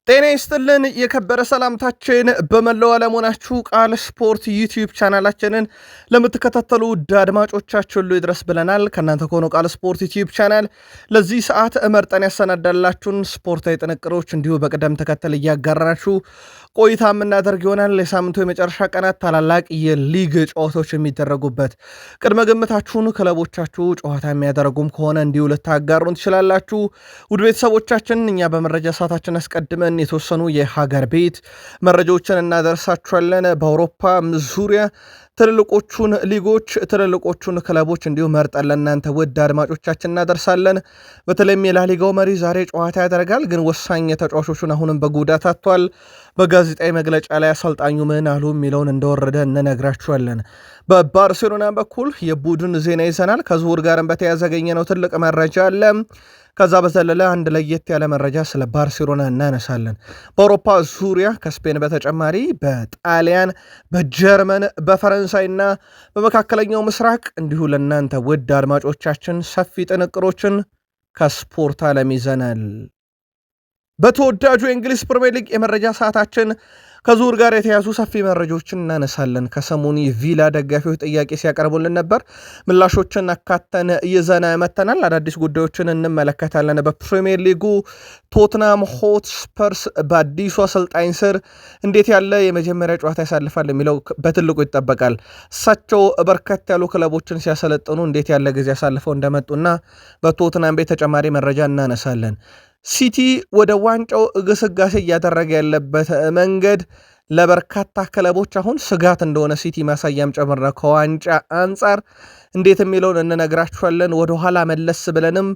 ጤና ይስጥልን የከበረ ሰላምታችን በመላው ዓለም ሆናችሁ ቃል ስፖርት ዩቲዩብ ቻናላችንን ለምትከታተሉ አድማጮቻችን ሁሉ ይድረስ ብለናል። ከእናንተ ከሆነው ቃል ስፖርት ዩቲዩብ ቻናል ለዚህ ሰዓት መርጠን ያሰናዳላችሁን ስፖርታዊ ጥንቅሮች እንዲሁ በቅደም ተከተል እያጋራናችሁ ቆይታ የምናደርግ ይሆናል። የሳምንቱ የመጨረሻ ቀናት ታላላቅ የሊግ ጨዋታዎች የሚደረጉበት ቅድመ ግምታችሁን ክለቦቻችሁ ጨዋታ የሚያደርጉም ከሆነ እንዲሁ ልታጋሩን ትችላላችሁ። ውድ ቤተሰቦቻችን እኛ በመረጃ ሰዓታችን አስቀድመን የተወሰኑ የሀገር ቤት መረጃዎችን እናደርሳችኋለን። በአውሮፓ ዙሪያ ትልልቆቹን ሊጎች ትልልቆቹን ክለቦች እንዲሁ መርጠን ለእናንተ ውድ አድማጮቻችን እናደርሳለን። በተለይም የላሊጋው መሪ ዛሬ ጨዋታ ያደርጋል፣ ግን ወሳኝ ተጫዋቾቹን አሁንም በጉዳት አጥቷል። በጋዜጣዊ መግለጫ ላይ አሰልጣኙ ምን አሉ የሚለውን እንደወረደ እንነግራችኋለን። በባርሴሎና በኩል የቡድን ዜና ይዘናል። ከዝውውር ጋርም በተያያዘ ያገኘነው ትልቅ መረጃ አለ። ከዛ በዘለለ አንድ ለየት ያለ መረጃ ስለ ባርሴሎና እናነሳለን። በአውሮፓ ዙሪያ ከስፔን በተጨማሪ በጣሊያን፣ በጀርመን፣ በፈረንሳይና በመካከለኛው ምስራቅ እንዲሁ ለእናንተ ውድ አድማጮቻችን ሰፊ ጥንቅሮችን ከስፖርት ዓለም ይዘናል። በተወዳጁ የእንግሊዝ ፕሪሚየር ሊግ የመረጃ ሰዓታችን ከዝውውር ጋር የተያዙ ሰፊ መረጃዎችን እናነሳለን። ከሰሞኑ የቪላ ደጋፊዎች ጥያቄ ሲያቀርቡልን ነበር፣ ምላሾችን አካተን ይዘን መተናል። አዳዲስ ጉዳዮችን እንመለከታለን። በፕሪሚየር ሊጉ ቶትናም ሆትስፐርስ በአዲሱ አሰልጣኝ ስር እንዴት ያለ የመጀመሪያ ጨዋታ ያሳልፋል የሚለው በትልቁ ይጠበቃል። እሳቸው በርከት ያሉ ክለቦችን ሲያሰለጥኑ እንዴት ያለ ጊዜ ያሳልፈው እንደመጡና በቶትናም ቤት ተጨማሪ መረጃ እናነሳለን። ሲቲ ወደ ዋንጫው ግስጋሴ እያደረገ ያለበት መንገድ ለበርካታ ክለቦች አሁን ስጋት እንደሆነ ሲቲ ማሳያም ጨምር ነው። ከዋንጫ አንጻር እንዴት የሚለውን እንነግራችኋለን። ወደኋላ መለስ ብለንም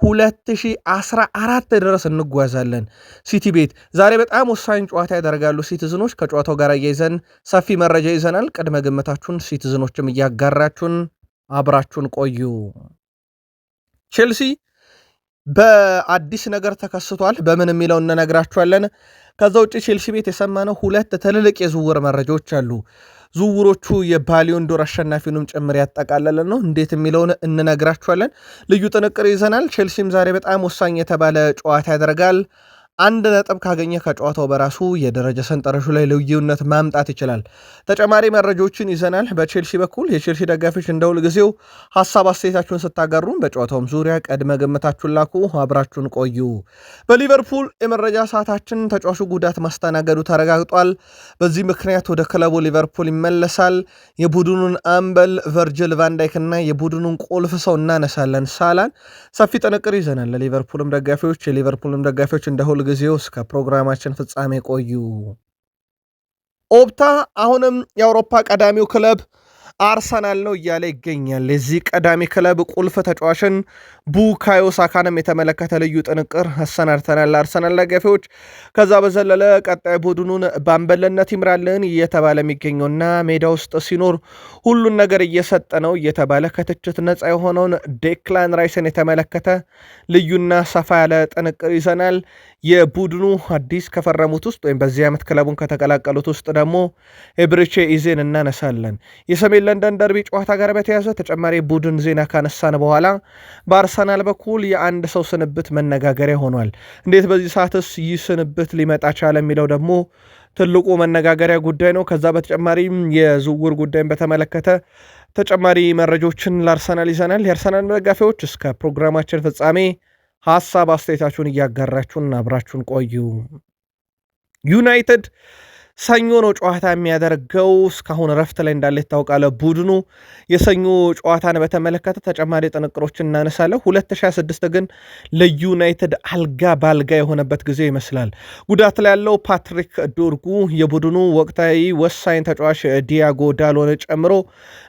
2014 ድረስ እንጓዛለን። ሲቲ ቤት ዛሬ በጣም ወሳኝ ጨዋታ ያደርጋሉ ሲቲዝኖች። ከጨዋታው ጋር እያይዘን ሰፊ መረጃ ይዘናል። ቅድመ ግምታችሁን ሲቲዝኖችም እያጋራችሁን አብራችሁን ቆዩ። ቼልሲ በአዲስ ነገር ተከስቷል። በምን የሚለው እንነግራችኋለን። ከዛ ውጭ ቼልሲ ቤት የሰማነው ሁለት ትልልቅ የዝውውር መረጃዎች አሉ። ዝውውሮቹ የባሊዮን ዶር አሸናፊውንም ጭምር ያጠቃለለ ነው። እንዴት የሚለውን እንነግራችኋለን። ልዩ ጥንቅር ይዘናል። ቼልሲም ዛሬ በጣም ወሳኝ የተባለ ጨዋታ ያደርጋል። 1 ነጥብ ካገኘ ከጨዋታው በራሱ የደረጃ ሰንጠረዡ ላይ ልዩነት ማምጣት ይችላል። ተጨማሪ መረጃዎችን ይዘናል። በቼልሲ በኩል የቼልሲ ደጋፊዎች እንደ ሁል ጊዜው ሀሳብ አስተያየታችሁን ስታጋሩን በጨዋታውም ዙሪያ ቅድመ ግምታችሁን ላኩ። አብራችሁን ቆዩ። በሊቨርፑል የመረጃ ሰዓታችን ተጫዋቹ ጉዳት ማስተናገዱ ተረጋግጧል። በዚህ ምክንያት ወደ ክለቡ ሊቨርፑል ይመለሳል። የቡድኑን አምበል ቨርጅል ቫንዳይክና የቡድኑን ቁልፍ ሰው እናነሳለን፣ ሳላን። ሰፊ ጥንቅር ይዘናል። ለሊቨርፑልም ደጋፊዎች የሊቨርፑልም ደጋፊዎች እንደ ሁል ጊዜው እስከ ፕሮግራማችን ፍጻሜ ቆዩ። ኦፕታ አሁንም የአውሮፓ ቀዳሚው ክለብ አርሰናል ነው እያለ ይገኛል። የዚህ ቀዳሚ ክለብ ቁልፍ ተጫዋችን ቡካዮ ሳካንም የተመለከተ ልዩ ጥንቅር አሰናድተናል ለአርሰናል ደጋፊዎች። ከዛ በዘለለ ቀጣይ ቡድኑን በአምበልነት ይምራልን እየተባለ የሚገኘውና ሜዳ ውስጥ ሲኖር ሁሉን ነገር እየሰጠ ነው እየተባለ ከትችት ነፃ የሆነውን ዴክላን ራይስን የተመለከተ ልዩና ሰፋ ያለ ጥንቅር ይዘናል። የቡድኑ አዲስ ከፈረሙት ውስጥ ወይም በዚህ ዓመት ክለቡን ከተቀላቀሉት ውስጥ ደግሞ ኤብሪቼ ኢዜን እናነሳለን። የሰሜን ለንደን ደርቢ ጨዋታ ጋር በተያዘ ተጨማሪ ቡድን ዜና ካነሳን በኋላ በአርሰናል በኩል የአንድ ሰው ስንብት መነጋገሪያ ሆኗል። እንዴት በዚህ ሰዓትስ ይህ ስንብት ሊመጣ ቻለ የሚለው ደግሞ ትልቁ መነጋገሪያ ጉዳይ ነው። ከዛ በተጨማሪም የዝውውር ጉዳይን በተመለከተ ተጨማሪ መረጃዎችን ለአርሰናል ይዘናል። የአርሰናል ደጋፊዎች እስከ ፕሮግራማችን ፍጻሜ ሀሳብ አስተያየታችሁን እያጋራችሁን አብራችሁን ቆዩ። ዩናይትድ ሰኞ ነው ጨዋታ የሚያደርገው። እስካሁን ረፍት ላይ እንዳለ ይታወቃል። ቡድኑ የሰኞ ጨዋታን በተመለከተ ተጨማሪ ጥንቅሮችን እናነሳለን። 2026 ግን ለዩናይትድ አልጋ ባልጋ የሆነበት ጊዜ ይመስላል። ጉዳት ላይ ያለው ፓትሪክ ዶርጉ፣ የቡድኑ ወቅታዊ ወሳኝ ተጫዋች ዲያጎ ዳሎን ጨምሮ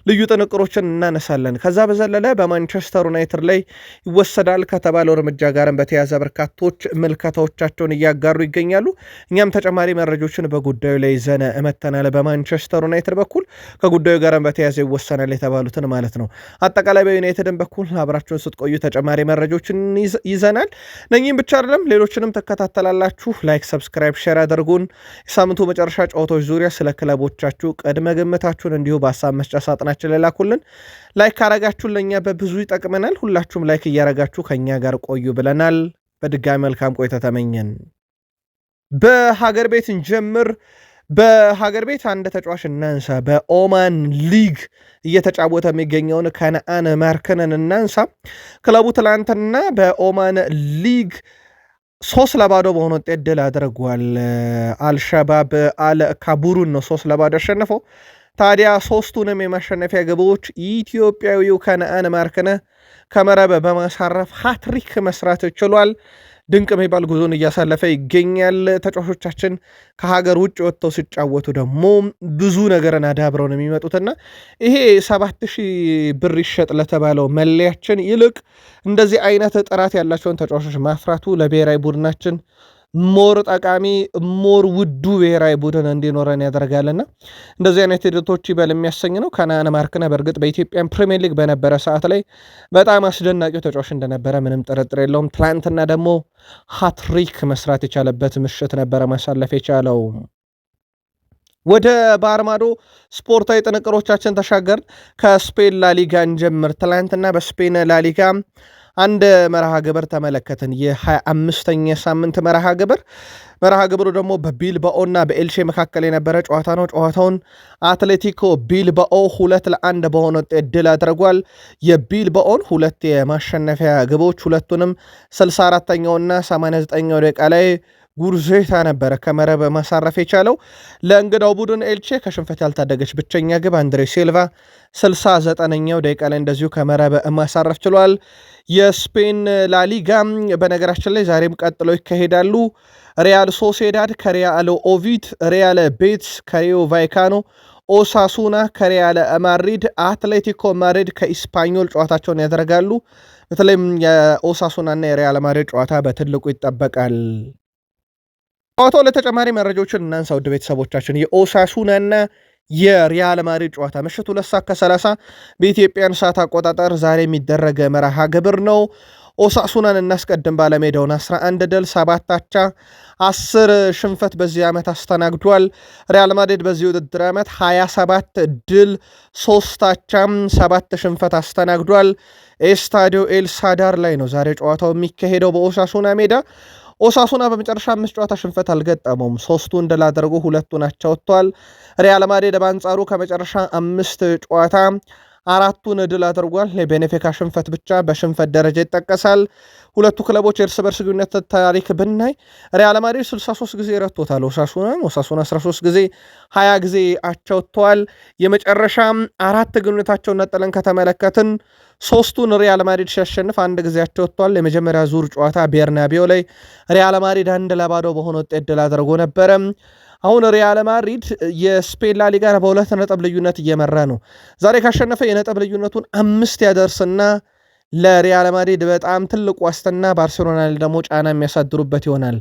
ልዩ ጥንቅሮችን እናነሳለን። ከዛ በዘለለ በማንቸስተር ዩናይትድ ላይ ይወሰዳል ከተባለው እርምጃ ጋርም በተያዘ በርካቶች ምልከታዎቻቸውን እያጋሩ ይገኛሉ። እኛም ተጨማሪ መረጃዎችን በጉዳዩ ላይ ይዘን መተናል። በማንቸስተር ዩናይትድ በኩል ከጉዳዩ ጋር በተያያዘ ይወሰናል የተባሉትን ማለት ነው። አጠቃላይ በዩናይትድን በኩል አብራችሁን ስትቆዩ ተጨማሪ መረጃዎችን ይዘናል። ነኝም ብቻ አይደለም ሌሎችንም ተከታተላላችሁ። ላይክ፣ ሰብስክራይብ፣ ሼር አድርጉን። የሳምንቱ መጨረሻ ጨዋታዎች ዙሪያ ስለ ክለቦቻችሁ ቅድመ ግምታችሁን እንዲሁ በሀሳብ መስጫ ሳጥናችን ላይ ላኩልን። ላይክ ካረጋችሁን ለእኛ በብዙ ይጠቅመናል። ሁላችሁም ላይክ እያረጋችሁ ከእኛ ጋር ቆዩ ብለናል። በድጋሚ መልካም ቆይታ ተመኘን። በሀገር ቤት እንጀምር። በሀገር ቤት አንድ ተጫዋች እናንሳ። በኦማን ሊግ እየተጫወተ የሚገኘውን ከነአን ማርከንን እናንሳ። ክለቡ ትላንትና በኦማን ሊግ 3-0 በሆነ ውጤት ድል አድርጓል። አልሸባብ አል ካቡሩን ነው 3-0 ያሸነፈው። ታዲያ ሶስቱንም የማሸነፊያ ግቦች ኢትዮጵያዊው ከነአን ማርከነ ከመረብ በማሳረፍ ሃትሪክ መስራት ችሏል። ድንቅ የሚባል ጉዞን እያሳለፈ ይገኛል። ተጫዋቾቻችን ከሀገር ውጭ ወጥተው ሲጫወቱ ደግሞ ብዙ ነገርን አዳብረው ነው የሚመጡትና ይሄ 7000 ብር ይሸጥ ለተባለው መለያችን ይልቅ እንደዚህ አይነት ጥራት ያላቸውን ተጫዋቾች ማፍራቱ ለብሔራዊ ቡድናችን ሞር ጠቃሚ ሞር ውዱ ብሔራዊ ቡድን እንዲኖረን ያደርጋልና እንደዚህ አይነት ሂደቶች ይበል የሚያሰኝ ነው። ከነአን ማርከነ በእርግጥ በኢትዮጵያን ፕሪሚየር ሊግ በነበረ ሰዓት ላይ በጣም አስደናቂው ተጫዋች እንደነበረ ምንም ጥርጥር የለውም። ትላንትና ደግሞ ሃትሪክ መስራት የቻለበት ምሽት ነበረ ማሳለፍ የቻለው። ወደ ባህር ማዶ ስፖርታዊ ጥንቅሮቻችን ተሻገር። ከስፔን ላሊጋ እንጀምር። ትላንትና በስፔን ላሊጋ አንድ መርሃ ግብር ተመለከትን። የ25ኛ ሳምንት መርሃ ግብሩ ደግሞ በቢልባኦ እና በኤልቼ መካከል የነበረ ጨዋታ ነው። ጨዋታውን አትሌቲኮ ቢልባኦ 2-1 በሆነ ውጤት ድል አድርጓል። የቢልባኦን ሁለት የማሸነፊያ ግቦች ሁለቱንም 64ኛውና 89ኛው ደቂቃ ላይ ጉርዜታ ነበረ ከመረብ ማሳረፍ የቻለው። ለእንግዳው ቡድን ኤልቼ ከሽንፈት ያልታደገች ብቸኛ ግብ አንድሬ ሲልቫ 69ኛው ደቂቃ ላይ እንደዚሁ ከመረብ ማሳረፍ ችሏል። የስፔን ላሊጋ በነገራችን ላይ ዛሬም ቀጥለው ይካሄዳሉ። ሪያል ሶሴዳድ ከሪያል ኦቪድ፣ ሪያል ቤትስ ከሪዮ ቫይካኖ፣ ኦሳሱና ከሪያል ማድሪድ፣ አትሌቲኮ ማድሪድ ከኢስፓኞል ጨዋታቸውን ያደርጋሉ። በተለይም የኦሳሱናና የሪያል ማድሪድ ጨዋታ በትልቁ ይጠበቃል። ጨዋታው ለተጨማሪ መረጃዎችን እናንሳ ውድ ቤተሰቦቻችን። የኦሳሱናና የሪያል ማድሪድ ጨዋታ ምሽት 2:30 በኢትዮጵያን ሰዓት አቆጣጠር ዛሬ የሚደረግ መርሃ ግብር ነው። ኦሳሱናን እናስቀድም። ባለሜዳውን 11 ድል 7 አቻ 10 ሽንፈት በዚህ ዓመት አስተናግዷል። ሪያል ማድሪድ በዚህ ውድድር ዓመት 27 ድል 3 አቻም 7 ሽንፈት አስተናግዷል። ኤስታዲዮ ኤል ሳዳር ላይ ነው ዛሬ ጨዋታው የሚካሄደው በኦሳሱና ሜዳ። ኦሳሱና በመጨረሻ 5 ጨዋታ ሽንፈት አልገጠመውም። 3ቱን ድል አድርጎ 2ቱን አቻ ወጥቷል። ሪያል ማድሪድ በአንጻሩ ከመጨረሻ 5 ጨዋታ 4ቱን ድል አድርጓል። የቤኔፊካ ሽንፈት ብቻ በሽንፈት ደረጃ ይጠቀሳል። ሁለቱ ክለቦች የእርስ በርስ ግንኙነት ታሪክ ብናይ ሪያል ማድሪድ 63 ጊዜ ረቶታል ኦሳሱና 13 ጊዜ 20 ጊዜ አቻ ወጥተዋል። የመጨረሻ 4 ግንኙነታቸውን ነጥለን ከተመለከትን 3ቱን ሪያል ማድሪድ ሲያሸንፍ 1 ጊዜ አቻ ወጥተዋል። የመጀመሪያ ዙር ጨዋታ ቤርናቢዮ ላይ ሪያል ማድሪድ 1-0 በሆነ ውጤት ድል አድርጎ ነበረ። አሁን ሪያል ማድሪድ የስፔን ላሊጋ በ2 ነጥብ ልዩነት እየመራ ነው። ዛሬ ካሸነፈ የነጥብ ልዩነቱን 5 ያደርስና ለሪያል ማድሪድ በጣም ትልቅ ዋስትና፣ ባርሴሎና ደግሞ ጫና የሚያሳድሩበት ይሆናል።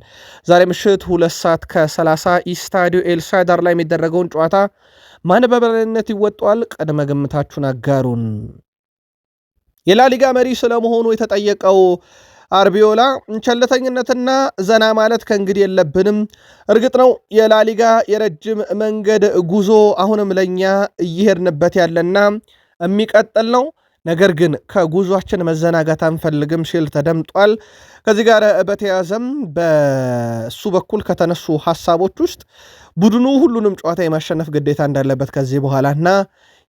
ዛሬ ምሽት 2:30 ኢስታዲዮ ኤል ሳዳር ላይ የሚደረገውን ጨዋታ ማን በበላይነት ይወጣዋል? ቅድመ ግምታችሁን አጋሩን። የላሊጋ መሪ ስለመሆኑ የተጠየቀው አርቢዮላ ቸልተኝነትና ዘና ማለት ከእንግዲህ የለብንም። እርግጥ ነው የላሊጋ የረጅም መንገድ ጉዞ አሁንም ለኛ እየሄድንበት ያለና የሚቀጥል ነው። ነገር ግን ከጉዟችን መዘናጋት አንፈልግም ሲል ተደምጧል። ከዚህ ጋር በተያያዘም በሱ በኩል ከተነሱ ሐሳቦች ውስጥ ቡድኑ ሁሉንም ጨዋታ የማሸነፍ ግዴታ እንዳለበት ከዚህ በኋላና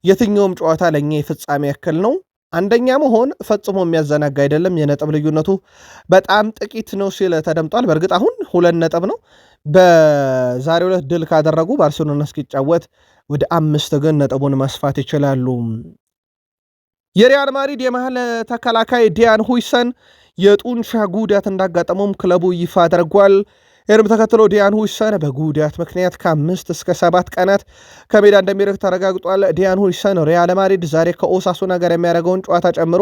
የትኛውም ጨዋታ ለኛ የፍጻሜ ያክል ነው፣ አንደኛ መሆን ፈጽሞ የሚያዘናጋ አይደለም፣ የነጥብ ልዩነቱ በጣም ጥቂት ነው ሲል ተደምጧል። በእርግጥ አሁን 2 ነጥብ ነው። በዛሬው ዕለት ድል ካደረጉ ባርሴሎና እስኪጫወት ወደ 5 ግን ነጥቡን ማስፋት ይችላሉ። የሪያል ማድሪድ የመሃል ተከላካይ ዲያን ሁይሰን የጡንቻ ጉዳት እንዳጋጠመውም ክለቡ ይፋ አድርጓል። ይህንም ተከትሎ ዲያን ሁይሰን በጉዳት ምክንያት ከ5 እስከ 7 ቀናት ከሜዳ እንደሚርቅ ተረጋግጧል። ዲያን ሁይሰን ሪያል ማድሪድ ዛሬ ከኦሳሱና ጋር የሚያደርገውን ጨዋታ ጨምሮ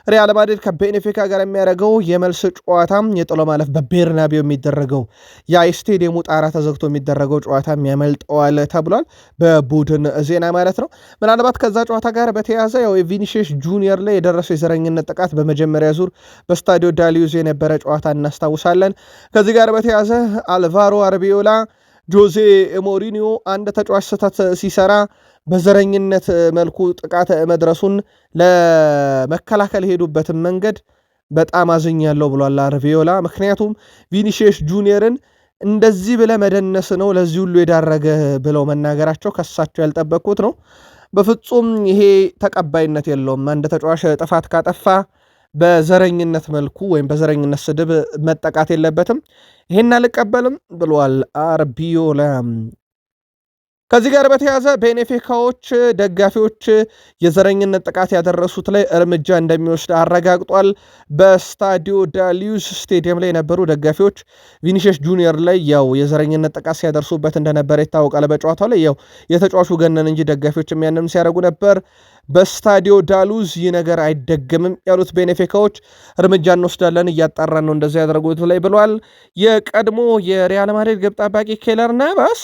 ሪያል ማድሪድ ከቤኔፊካ ጋር የሚያደርገው የመልስ ጨዋታ የጥሎ ማለፍ በቤርናቢዮ የሚደረገው የስቴዲየሙ ጣራ ተዘግቶ የሚደረገው ጨዋታ ያመልጠዋል ተብሏል። በቡድን ዜና ማለት ነው። ምናልባት ከዛ ጨዋታ ጋር በተያያዘ ያው የቪኒሺየስ ጁኒየር ላይ የደረሰው የዘረኝነት ጥቃት በመጀመሪያ ዙር በስታዲዮ ዳሊዩዝ የነበረ ጨዋታ እናስታውሳለን። ከዚህ ጋር በተያያዘ አልቫሮ አርቢዮላ ጆዜ ሞሪኒዮ አንድ ተጫዋች ስህተት ሲሰራ በዘረኝነት መልኩ ጥቃት መድረሱን ለመከላከል የሄዱበትን መንገድ በጣም አዝኛለሁ ብሏል አርቢዮላ። ምክንያቱም ቪኒሺየስ ጁኒየርን እንደዚህ ብለ መደነስ ነው ለዚህ ሁሉ የዳረገ ብለው መናገራቸው ከሳቸው ያልጠበቁት ነው። በፍጹም ይሄ ተቀባይነት የለውም። አንድ ተጫዋች ጥፋት ካጠፋ በዘረኝነት መልኩ ወይም በዘረኝነት ስድብ መጠቃት የለበትም። ይሄን አልቀበልም ብሏል አርቢዮላ። ከዚህ ጋር በተያያዘ ቤኔፊካዎች ደጋፊዎች የዘረኝነት ጥቃት ያደረሱት ላይ እርምጃ እንደሚወስድ አረጋግጧል። በስታዲዮ ዳሊዩስ ስቴዲየም ላይ የነበሩ ደጋፊዎች ቪኒሲየስ ጁኒየር ላይ ያው የዘረኝነት ጥቃት ሲያደርሱበት እንደነበረ ይታወቃል። በጨዋታው ላይ ያው የተጫዋቹ ገነን እንጂ ደጋፊዎች ያንንም ሲያደርጉ ነበር። በስታዲዮ ዳሉዝ ይህ ነገር አይደገምም ያሉት ቤኔፊካዎች እርምጃ እንወስዳለን እያጣራን ነው እንደዚህ ያደረጉት ላይ ብሏል። የቀድሞ የሪያል ማድሪድ ግብ ጠባቂ ኬለር ናቫስ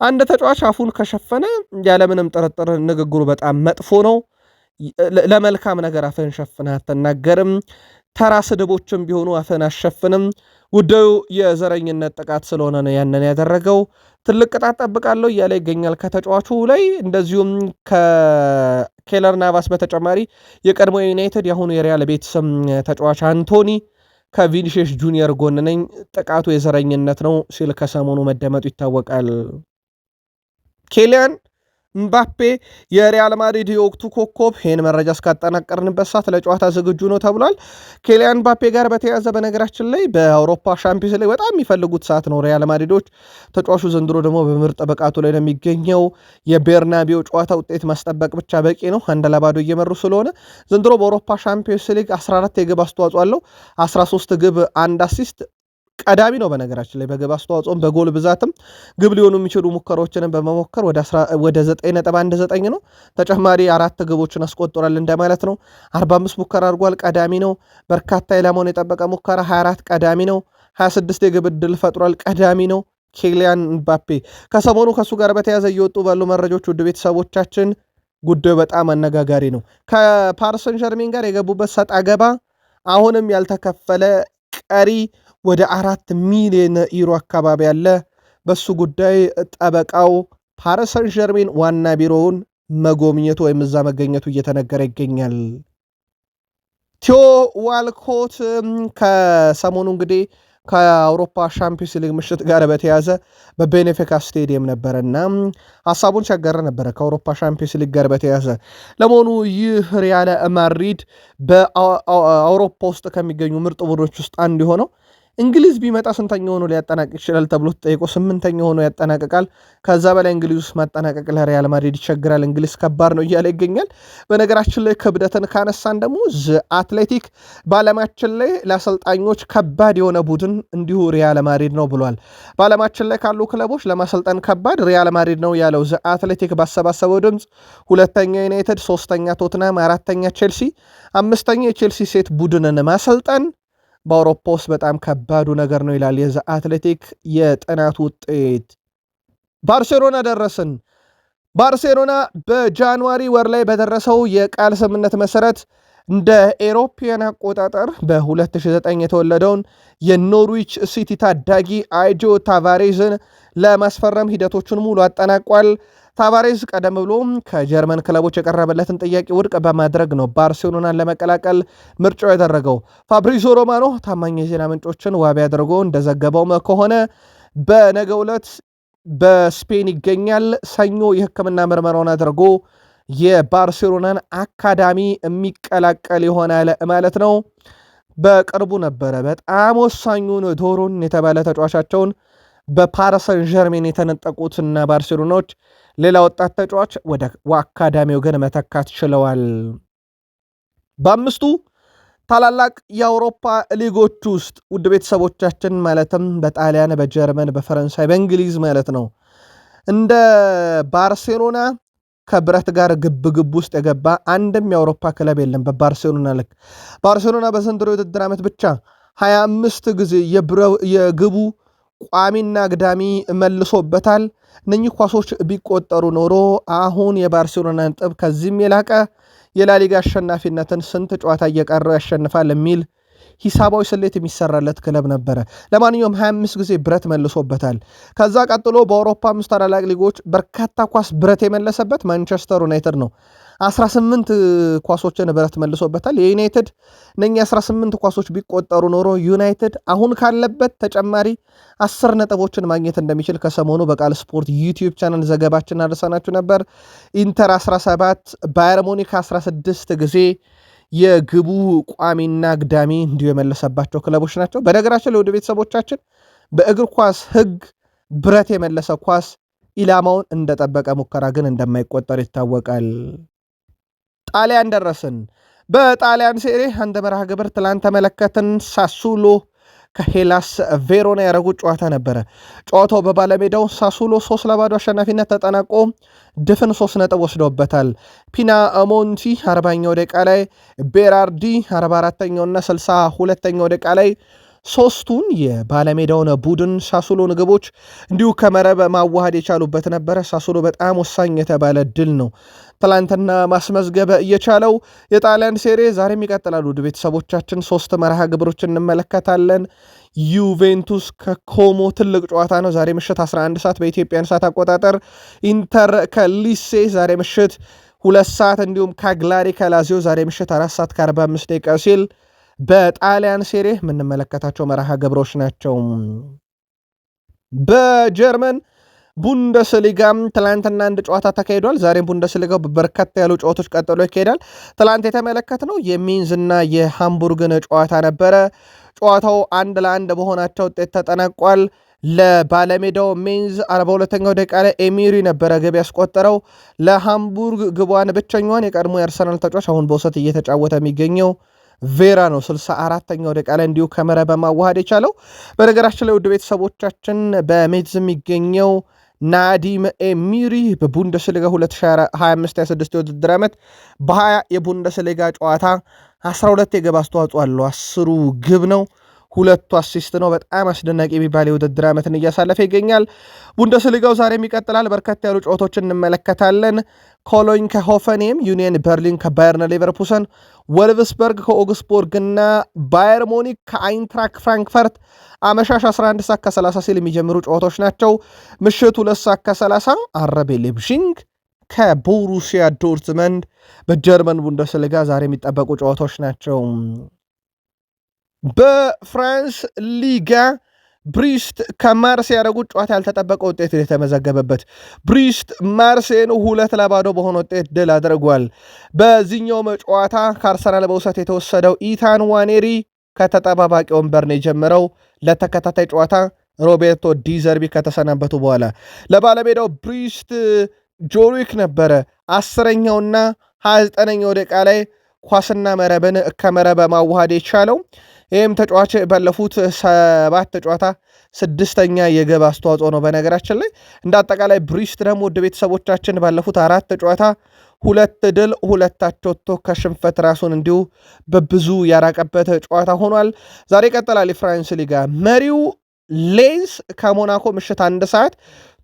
አንድ ተጫዋች አፉን ከሸፈነ ያለምንም ጥርጥር ንግግሩ በጣም መጥፎ ነው። ለመልካም ነገር አፍህን ሸፍነህ አትናገርም። ተራ ስድቦችም ቢሆኑ አፍህን አሸፍንም። ጉዳዩ የዘረኝነት ጥቃት ስለሆነ ነው ያንን ያደረገው። ትልቅ ቅጣት ጠብቃለሁ እያለ ይገኛል ከተጫዋቹ ላይ። እንደዚሁም ከኬለር ናቫስ በተጨማሪ የቀድሞ ዩናይትድ የአሁኑ የሪያል ቤቲስም ተጫዋች አንቶኒ ከቪኒሲየስ ጁኒየር ጎን ነኝ፣ ጥቃቱ የዘረኝነት ነው ሲል ከሰሞኑ መደመጡ ይታወቃል። ኬሊያን ምባፔ የሪያል ማድሪድ የወቅቱ ኮከብ ይህን መረጃ እስካጠናቀርንበት ሰዓት ለጨዋታ ዝግጁ ነው ተብሏል። ኬሊያን ምባፔ ጋር በተያያዘ በነገራችን ላይ በአውሮፓ ሻምፒዮንስ ላይ በጣም የሚፈልጉት ሰዓት ነው ሪያል ማድሪዶች። ተጫዋቹ ዘንድሮ ደግሞ በምርጥ ብቃቱ ላይ ነው የሚገኘው። የቤርናቢዮ ጨዋታ ውጤት ማስጠበቅ ብቻ በቂ ነው። 1-0 እየመሩ ስለሆነ ዘንድሮ በአውሮፓ ሻምፒዮንስ ሊግ 14 የግብ አስተዋጽኦ አለው። 13 ግብ 1 አሲስት ቀዳሚ ነው። በነገራችን ላይ በግብ አስተዋጽኦም በጎል ብዛትም ግብ ሊሆኑ የሚችሉ ሙከራዎችን በመሞከር ወደ 9.19 ነው። ተጨማሪ 4 ግቦችን አስቆጥሯል እንደማለት ነው። 45 ሙከራ አድርጓል፣ ቀዳሚ ነው። በርካታ ኢላማውን የጠበቀ ሙከራ 24 ቀዳሚ ነው። 26 የግብ ዕድል ፈጥሯል፣ ቀዳሚ ነው። ኬሊያን ምባፔ ከሰሞኑ ከእሱ ጋር በተያያዘ እየወጡ ባሉ መረጃዎች ውድ ቤተሰቦቻችን ጉዳዩ በጣም አነጋጋሪ ነው። ከፓሪስ ሰን ዠርሜን ጋር የገቡበት ሰጣ ገባ አሁንም ያልተከፈለ ቀሪ ወደ 4 ሚሊዮን ዩሮ አካባቢ ያለ በሱ ጉዳይ ጠበቃው ፓሪስ ሰን ዠርሜን ዋና ቢሮውን መጎብኘቱ ወይም እዛ መገኘቱ እየተነገረ ይገኛል። ቲዮ ዋልኮት ከሰሞኑ እንግዲህ ከአውሮፓ ሻምፒዮንስ ሊግ ምሽት ጋር በተያዘ በቤኔፊካ ስቴዲየም ነበረና ሀሳቡን ቸገረ ነበረ ከአውሮፓ ሻምፒዮንስ ሊግ ጋር በተያዘ። ለመሆኑ ይህ ሪያል ማድሪድ በአውሮፓ ውስጥ ከሚገኙ ምርጥ ቡድኖች ውስጥ አንዱ የሆነው እንግሊዝ ቢመጣ ስንተኛ ሆኖ ሊያጠናቅቅ ይችላል ተብሎ ተጠይቆ 8ኛ ሆኖ ያጠናቅቃል። ከዛ በላይ እንግሊዝ ውስጥ ማጠናቀቅ ለሪያል ማድሪድ ይቸግራል፣ እንግሊዝ ከባድ ነው እያለ ይገኛል። በነገራችን ላይ ክብደትን ካነሳን ደግሞ አትሌቲክ በዓለማችን ላይ ለአሰልጣኞች ከባድ የሆነ ቡድን እንዲሁ ሪያል ማድሪድ ነው ብሏል። በዓለማችን ላይ ካሉ ክለቦች ለማሰልጠን ከባድ ሪያል ማድሪድ ነው ያለው አትሌቲክ ባሰባሰበው ድምፅ 2ኛ ዩናይትድ፣ 3ኛ ቶትናም፣ 4ኛ ቼልሲ፣ 5ኛ የቼልሲ ሴት ቡድንን ማሰልጠን በአውሮፓ ውስጥ በጣም ከባዱ ነገር ነው ይላል የዘ አትሌቲክ የጥናት ውጤት። ባርሴሎና ደረስን። ባርሴሎና በጃንዋሪ ወር ላይ በደረሰው የቃል ስምምነት መሰረት እንደ ኤሮፒያን አቆጣጠር በ2009 የተወለደውን የኖርዊች ሲቲ ታዳጊ አይጆ ታቫሬዝን ለማስፈረም ሂደቶቹን ሙሉ አጠናቋል። ታቫሬዝ ቀደም ብሎ ከጀርመን ክለቦች የቀረበለትን ጥያቄ ውድቅ በማድረግ ነው ባርሴሎናን ለመቀላቀል ምርጫው ያደረገው። ፋብሪዞ ሮማኖ ታማኝ የዜና ምንጮችን ዋቢ አድርጎ እንደዘገበው ከሆነ በነገው ዕለት በስፔን ይገኛል። ሰኞ የሕክምና ምርመራውን አድርጎ የባርሴሎናን አካዳሚ የሚቀላቀል ይሆናል ማለት ነው። በቅርቡ ነበረ በጣም ወሳኙን ዶሮን የተባለ ተጫዋቻቸውን በፓሪስ ሰን ዠርሜን የተነጠቁትና ባርሴሎናዎች ሌላ ወጣት ተጫዋች ወደ አካዳሚው ግን መተካት ችለዋል። በአምስቱ ታላላቅ የአውሮፓ ሊጎች ውስጥ ውድ ቤተሰቦቻችን ማለትም በጣሊያን፣ በጀርመን፣ በፈረንሳይ፣ በእንግሊዝ ማለት ነው እንደ ባርሴሎና ከብረት ጋር ግብ ውስጥ የገባ አንድም የአውሮፓ ክለብ የለም። በባርሴሎና ልክ ባርሴሎና በዘንድሮ የውድድር ዓመት ብቻ 25 ጊዜ የግቡ ቋሚና አግዳሚ መልሶበታል። እነኚህ ኳሶች ቢቆጠሩ ኖሮ አሁን የባርሴሎና ነጥብ ከዚህም የላቀ የላሊጋ አሸናፊነትን ስንት ጨዋታ እየቀረው ያሸንፋል የሚል ሂሳባዊ ስሌት የሚሰራለት ክለብ ነበረ። ለማንኛውም 25 ጊዜ ብረት መልሶበታል። ከዛ ቀጥሎ በአውሮፓ 5 ታላላቅ ሊጎች በርካታ ኳስ ብረት የመለሰበት ማንቸስተር ዩናይትድ ነው። 18 ኳሶችን ብረት መልሶበታል። የዩናይትድ እነኚህ 18 ኳሶች ቢቆጠሩ ኖሮ ዩናይትድ አሁን ካለበት ተጨማሪ 10 ነጥቦችን ማግኘት እንደሚችል ከሰሞኑ በቃል ስፖርት ዩቲዩብ ቻናል ዘገባችን አድርሰናችሁ ነበር። ኢንተር 17፣ ባየር ሙኒክ 16 ጊዜ የግቡ ቋሚና አግዳሚ እንዲሁ የመለሰባቸው ክለቦች ናቸው። በነገራችን ላይ ወደ ቤተሰቦቻችን በእግር ኳስ ሕግ ብረት የመለሰ ኳስ ኢላማውን እንደጠበቀ ሙከራ ግን እንደማይቆጠር ይታወቃል። ጣሊያን ደረስን። በጣሊያን ሴሬ አንድ መርሃ ግብር ትላንት ተመለከትን። ሳሱሎ ከሄላስ ቬሮና ያደረጉት ጨዋታ ነበረ። ጨዋታው በባለሜዳው ሳሱሎ 3-0 አሸናፊነት ተጠናቆ ድፍን 3 ነጥብ ወስደውበታል። ፒና ሞንቲ 40ኛው ደቂቃ ላይ፣ ቤራርዲ 44ኛውና 62ኛው ደቂቃ ላይ ሶስቱን የባለሜዳውን ቡድን ሳሱሎን ግቦች እንዲሁ ከመረብ ማዋሃድ የቻሉበት ነበረ። ሳሱሎ በጣም ወሳኝ የተባለ ድል ነው ትላንትና ማስመዝገብ እየቻለው። የጣሊያን ሴሬ ዛሬም ይቀጥላሉ። ውድ ቤተሰቦቻችን 3 መርሃ ግብሮች እንመለከታለን። ዩቬንቱስ ከኮሞ ትልቅ ጨዋታ ነው። ዛሬ ምሽት 11 ሰዓት በኢትዮጵያን ሰዓት አቆጣጠር። ኢንተር ከሊሴ ዛሬ ምሽት 2 ሰዓት፣ እንዲሁም ካግላሪ ከላዚዮ ዛሬ ምሽት 4 ሰዓት ከ45 ደቂቃ ሲል በጣሊያን ሴሬ የምንመለከታቸው መርሃ ግብሮች ናቸው። በጀርመን ቡንደስሊጋም ትላንትና አንድ ጨዋታ ተካሂዷል። ዛሬም ቡንደስሊጋው በርከት ያሉ ጨዋታዎች ቀጥሎ ይካሄዳል። ትላንት የተመለከትነው የሚንዝና የሃምቡርግን ጨዋታ ነበረ። ጨዋታው 1-1 በሆናቸው ውጤት ተጠናቋል። ለባለሜዳው ሜንዝ 42ኛው ደቂቃ ላይ ኤሚሪ ነበረ ግብ ያስቆጠረው። ለሃምቡርግ ግቧን ብቸኛዋን የቀድሞ የአርሰናል ተጫዋች አሁን በውሰት እየተጫወተ የሚገኘው ቬራ ነው 64ኛው ደቂቃ ላይ እንዲሁ ከመረብ በማዋሃድ የቻለው። በነገራችን ላይ ውድ ቤተሰቦቻችን በሜትዝ የሚገኘው ናዲም ኤሚሪ በቡንደስሊጋ 2025-26 የውድድር ዓመት በ20 የቡንደስሊጋ ጨዋታ 12 የግብ አስተዋጽኦ አለው። 10ሩ ግብ ነው፣ 2ቱ አሲስት ነው። በጣም አስደናቂ የሚባል የውድድር ዓመትን እያሳለፈ ይገኛል። ቡንደስሊጋው ዛሬም ይቀጥላል። በርከት ያሉ ጨዋታዎችን እንመለከታለን። ኮሎኝ ከሆፈንሄም፣ ዩኒየን በርሊን ከባየርን ሌቨርፑሰን፣ ወልቭስበርግ ከኦግስቦርግ እና ባየር ሙኒክ ከአይንትራክ ፍራንክፈርት አመሻሽ 11 ሰዓት ከ30 ሲል የሚጀምሩ ጨዋታዎች ናቸው። ምሽት 2 ሰዓት ከ30 አረቤ ሌፕዚግ ከቦሩሲያ ዶርትመንድ በጀርመን ቡንደስሊጋ ዛሬ የሚጠበቁ ጨዋታዎች ናቸው። በፍራንስ ሊጋ ብሪስት ከማርሴ ያደረጉት ጨዋታ ያልተጠበቀ ውጤት የተመዘገበበት ብሪስት ማርሴን 2-0 በሆነ ውጤት ድል አድርጓል። በዚህኛውም ጨዋታ ከአርሰናል በውሰት የተወሰደው ኢታን ዋኔሪ ከተጠባባቂ ወንበር ነው የጀመረው። ለተከታታይ ጨዋታ ሮቤርቶ ዲዘርቢ ከተሰናበቱ በኋላ ለባለሜዳው ብሪስት ጆሪክ ነበረ 10ኛውና 29ኛው ደቂቃ ላይ ኳስና መረብን ከመረብ ማዋሃድ የቻለው። ይህም ተጫዋች ባለፉት 7 ጨዋታ 6ኛ የግብ አስተዋጽኦ ነው። በነገራችን ላይ እንደ አጠቃላይ ብሪስት ደግሞ ውድ ቤተሰቦቻችን ባለፉት 4 ጨዋታ 2 ድል 2 አቻ ወጥቶ ከሽንፈት ራሱን እንዲሁ በብዙ ያራቀበት ጨዋታ ሆኗል። ዛሬ ይቀጥላል የፍራንስ ሊጋ። መሪው ሌንስ ከሞናኮ ምሽት 1 ሰዓት፣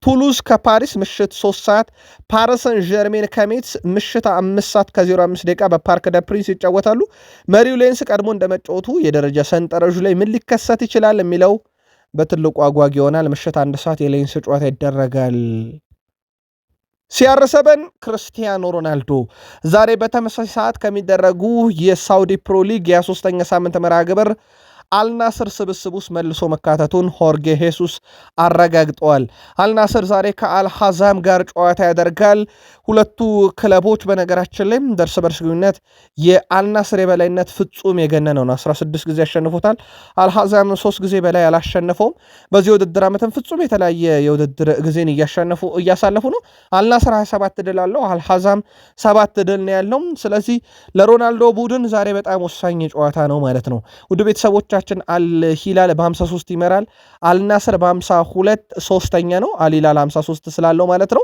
ቱሉዝ ከፓሪስ ምሽት 3 ሰዓት፣ ፓሪሰን ጀርሜን ከሜትስ ምሽት 5 ሰዓት ከ05 ደቂቃ በፓርክ ደ ፕሪንስ ይጫወታሉ። መሪው ሌንስ ቀድሞ እንደመጫወቱ የደረጃ ሰንጠረዡ ላይ ምን ሊከሰት ይችላል የሚለው በትልቁ አጓጊ ይሆናል። ምሽት 1 ሰዓት የሌንስ ጨዋታ ይደረጋል። ሲያርሰበን ክርስቲያኖ ሮናልዶ ዛሬ በተመሳሳይ ሰዓት ከሚደረጉ የሳውዲ ፕሮ ሊግ የ23ኛ ሳምንት መርሃ ግብር አልናስር ስብስብ ውስጥ መልሶ መካተቱን ሆርጌ ሄሱስ አረጋግጠዋል። አልናስር ዛሬ ከአልሐዛም ጋር ጨዋታ ያደርጋል። ሁለቱ ክለቦች በነገራችን ላይ ደርስ በርስ ግንኙነት የአልናስር የበላይነት ፍጹም የገነነው ነው። 16 ጊዜ ያሸንፉታል። አልሐዛም 3 ጊዜ በላይ አላሸነፈውም። በዚህ ውድድር ዓመትም ፍጹም የተለያየ የውድድር ጊዜን እያሳለፉ ነው። አልናስር 27 ድል አለው፣ አልሐዛም 7 ድል ነው ያለው። ስለዚህ ለሮናልዶ ቡድን ዛሬ በጣም ወሳኝ ጨዋታ ነው ማለት ነው። ውድ ቤተሰቦቻችን አልሂላል በ53 ይመራል። አልናስር በ52 ሶስተኛ ነው። አልሂላል 53 ስላለው ማለት ነው።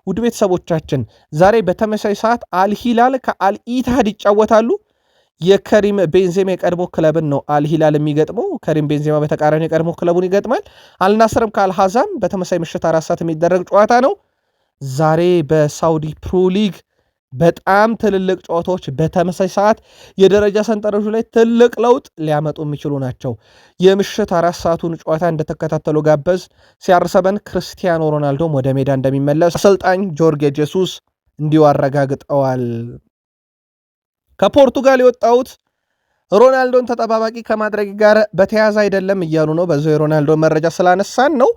ውድ ቤተሰቦቻችን ዛሬ በተመሳሳይ ሰዓት አልሂላል ከአልኢትሃድ ይጫወታሉ። የከሪም ቤንዜማ የቀድሞ ክለብን ነው አልሂላል የሚገጥመው። ከሪም ቤንዜማ በተቃራኒ የቀድሞ ክለቡን ይገጥማል። አልናስርም ከአልሐዛም በተመሳሳይ ምሽት 4 ሰዓት የሚደረግ ጨዋታ ነው። ዛሬ በሳውዲ ፕሮ ሊግ በጣም ትልልቅ ጨዋታዎች በተመሳሳይ ሰዓት የደረጃ ሰንጠረዡ ላይ ትልቅ ለውጥ ሊያመጡ የሚችሉ ናቸው። የምሽት 4 ሰዓቱን ጨዋታ እንደተከታተሉ ጋበዝ። ሲያርሰበን ክርስቲያኖ ሮናልዶም ወደ ሜዳ እንደሚመለስ አሰልጣኝ ጆርጌ ጄሱስ እንዲሁ አረጋግጠዋል። ከፖርቱጋል የወጣሁት ሮናልዶን ተጠባባቂ ከማድረግ ጋር በተያያዘ አይደለም እያሉ ነው። በዛው የሮናልዶ መረጃ ስላነሳን ነው።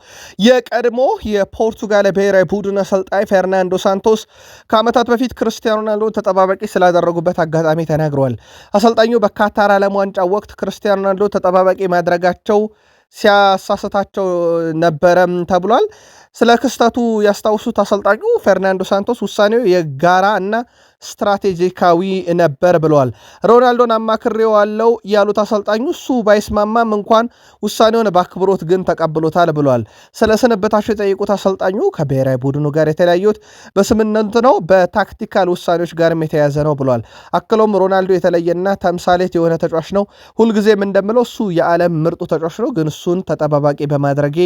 የቀድሞ የፖርቱጋል ብሔራዊ ቡድን አሰልጣኝ ፌርናንዶ ሳንቶስ ከዓመታት በፊት ክርስቲያኖ ሮናልዶን ተጠባባቂ ስላደረጉበት አጋጣሚ ተናግረዋል። አሰልጣኙ በካታር ዓለም ዋንጫ ወቅት ክርስቲያኖ ሮናልዶ ተጠባባቂ ማድረጋቸው ሲያሳስታቸው ነበረም ተብሏል። ስለ ክስተቱ ያስታውሱት አሰልጣኙ ፌርናንዶ ሳንቶስ ውሳኔው የጋራ እና ስትራቴጂካዊ ነበር ብለዋል። ሮናልዶን አማክሬዋለሁ ያሉት አሰልጣኙ እሱ ባይስማማም እንኳን ውሳኔውን በአክብሮት ግን ተቀብሎታል ብለዋል። ስለ ስንብታቸው የጠየቁት አሰልጣኙ ከብሔራዊ ቡድኑ ጋር የተለያዩት በስምምነት ነው፣ በታክቲካል ውሳኔዎች ጋርም የተያዘ ነው ብለዋል። አክሎም ሮናልዶ የተለየና ተምሳሌት የሆነ ተጫዋች ነው። ሁልጊዜም እንደምለው እሱ የዓለም ምርጡ ተጫዋች ነው፣ ግን እሱን ተጠባባቂ በማድረጌ